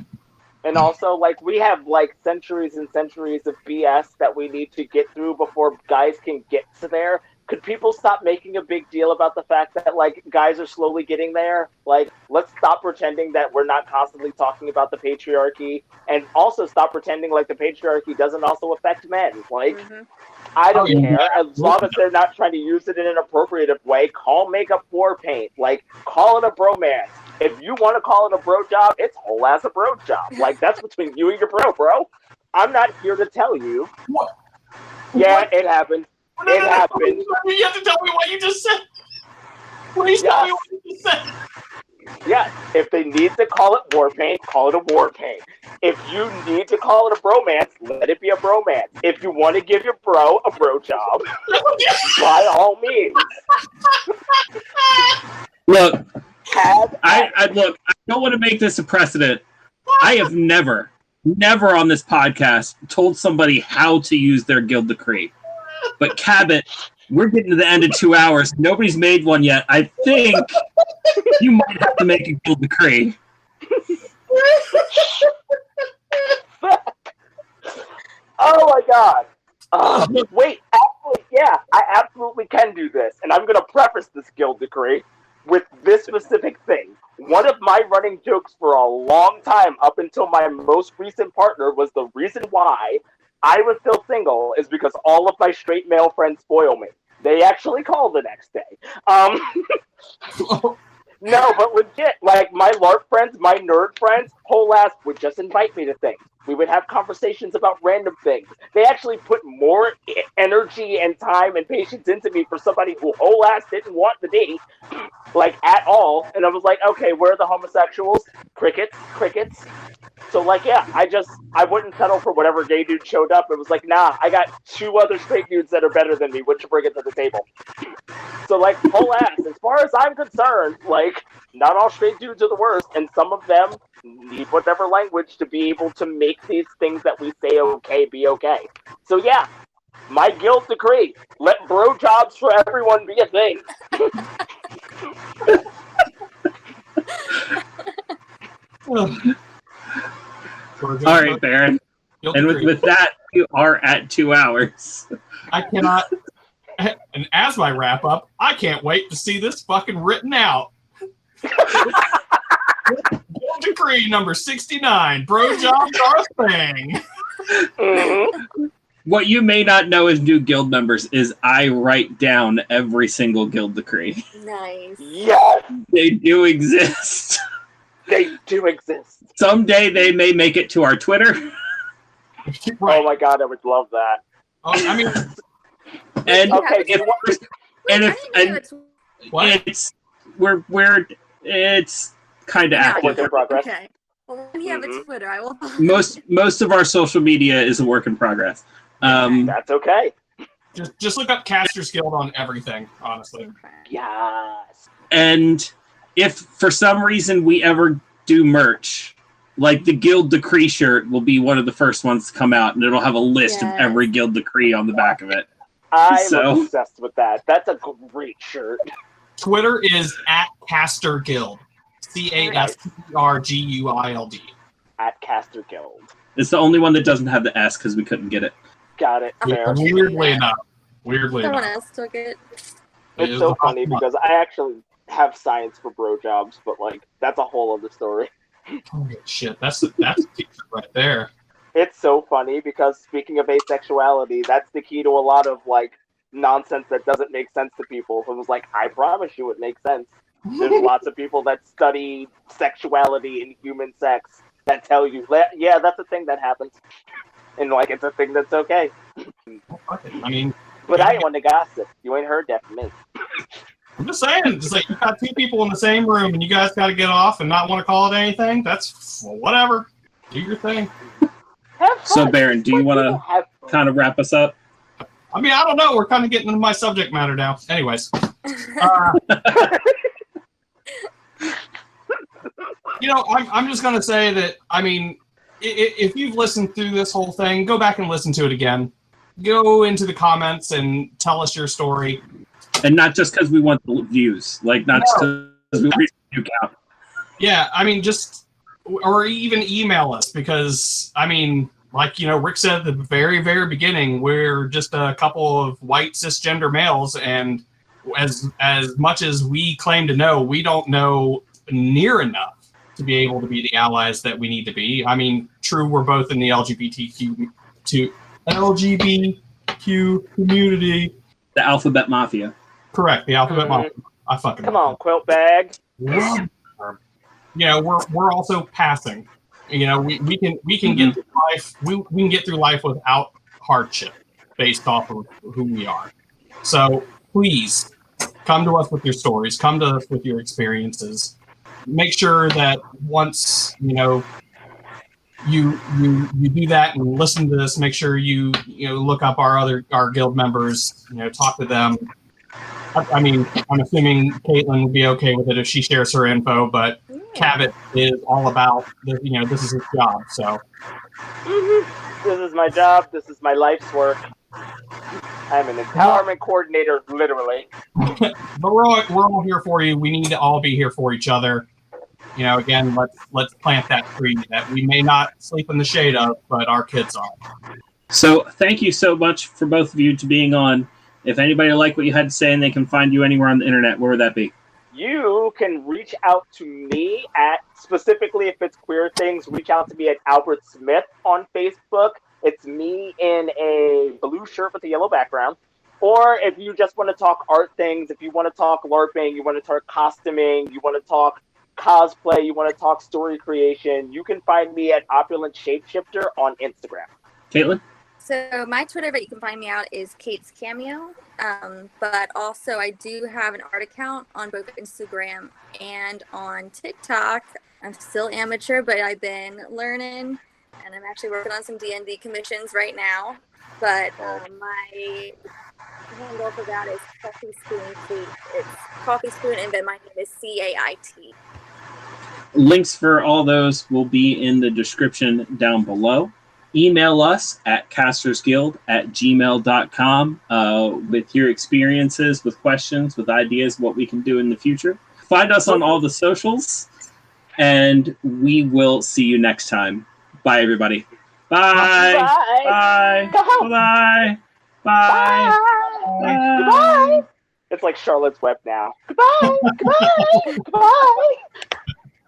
And also, like, we have like centuries and centuries of BS that we need to get through before guys can get to there. Could people stop making a big deal about the fact that like guys are slowly getting there? Like, let's stop pretending that we're not constantly talking about the patriarchy, and also stop pretending like the patriarchy doesn't also affect men. Like, I don't care, as long as they're not trying to use it in an appropriate way. Call makeup war paint. Like, call it a bromance. If you want to call it a bro job, it's whole ass a bro job. Like, that's between you and your bro. I'm not here to tell you. What? Yeah, What? it happened. It happened. You have to tell me what you just said. Please tell me what you just said. Yeah, if they need to call it war paint, call it a war paint. If you need to call it a bromance, let it be a bromance. If you want to give your bro a bro job, by all means. Look, I don't want to make this a precedent. I have never on this podcast told somebody how to use their guild decree. But Cabbit, we're getting to the end of 2 hours. Nobody's made one yet. I think you might have to make a guild decree. Oh my god. Wait, actually, yeah, I absolutely can do this. And I'm going to preface this guild decree with this specific thing. One of my running jokes for a long time, up until my most recent partner, was the reason why I was still single is because all of my straight male friends spoil me. They actually call the next day. No, but legit, like, my LARP friends, my nerd friends, whole ass would just invite me to things. We would have conversations about random things. They actually put more energy and time and patience into me for somebody who whole ass didn't want the date, like, at all. And I was like, okay, where are the homosexuals? Crickets. So, like, yeah, I wouldn't settle for whatever gay dude showed up. It was like, nah, I got 2 other straight dudes that are better than me. What you bring it to the table? So, like, whole ass, as far as I'm concerned, like, not all straight dudes are the worst, and some of them need whatever language to be able to make these things that we say okay be okay. So, yeah, my guild decree, let bro jobs for everyone be a thing. All right, Baron. And with that, you are at 2 hours. I cannot. And as my wrap up, I can't wait to see this fucking written out. Guild decree number 69. Bro jobs are a thing. Mm-hmm. What you may not know as new guild members is I write down every single guild decree. Nice. Yes, They do exist. they do exist. Someday they may make it to our Twitter. Right. Oh my god, I would love that. I mean, And Okay, it's kind of active. Work in progress. Okay. Well, when you have a Twitter, I will. Most of our social media is a work in progress. That's okay. just look up Caster's Guild on everything, honestly. Yes. And if for some reason we ever do merch, like the Guild Decree shirt will be one of the first ones to come out, and it'll have a list of every Guild Decree on the back of it. I'm obsessed with that. That's a great shirt. Twitter is at Caster Guild. CASTRGUILD. At Caster Guild. It's the only one that doesn't have the S because we couldn't get it. Got it. Fair. Weirdly enough. Someone else took it. It's so funny because I actually have science for bro jobs, but like that's a whole other story. Oh shit, that's a teacher right there. It's so funny because speaking of asexuality, that's the key to a lot of like nonsense that doesn't make sense to people. It was like, I promise you it makes sense. There's lots of people that study sexuality and human sex that tell you, yeah, that's a thing that happens. And like it's a thing that's okay. I mean, but I ain't want to gossip. You ain't heard that from me. I'm just saying, just like you got two people in the same room and you guys got to get off and not want to call it anything. That's whatever. Do your thing. So, Baron, do you want to kind of wrap us up? I mean, I don't know. We're kind of getting into my subject matter now. Anyways. I'm just going to say that, I mean, if you've listened through this whole thing, go back and listen to it again. Go into the comments and tell us your story. And not just because we want the views. Like, not just because we reach the view count. Yeah, I mean, or even email us because, I mean, like, Rick said at the very, very beginning, we're just a couple of white cisgender males, and as much as we claim to know, we don't know near enough to be able to be the allies that we need to be. I mean, true, we're both in the LGBTQ community. The Alphabet Mafia. Correct, the Alphabet Mafia. I fucking come on, quilt bag. We're also passing. We can get through life. We can get through life without hardship based off of who we are. So please come to us with your stories. Come to us with your experiences. Make sure that once you do that and listen to this. Make sure you look up our guild members. Talk to them. I mean, I'm assuming Caitlyn would be okay with it if she shares her info, but Cabbit is all about this. This is his job. So this is my job. This is my life's work. I'm an empowerment coordinator, literally. But we're all here for you. We need to all be here for each other. Again, let's plant that tree that we may not sleep in the shade of, but our kids are. So thank you so much for both of you to being on. If anybody liked what you had to say and they can find you anywhere on the internet, where would that be? You can reach out to me at, specifically if it's queer things, reach out to me at Albert Smith on Facebook. It's me in a blue shirt with a yellow background. Or if you just want to talk art things, if you want to talk LARPing, you want to talk costuming, you want to talk cosplay, you want to talk story creation, you can find me at Opulent Shapeshifter on Instagram. Caitlyn? So my Twitter that you can find me out is Kate's Cameo. But also I do have an art account on both Instagram and on TikTok. I'm still amateur, but I've been learning, and I'm actually working on some D&D commissions right now. But my handle for that is Coffee Spoon Kate. It's Coffee Spoon, and then my name is CAIT. Links for all those will be in the description down below. Email us at castersguild@gmail.com with your experiences, with questions, with ideas, what we can do in the future. Find us on all the socials, and we will see you next time. Bye, everybody. Bye. Bye. Bye. Bye. Bye. Goodbye. It's like Charlotte's Web now. Goodbye. Goodbye. Goodbye.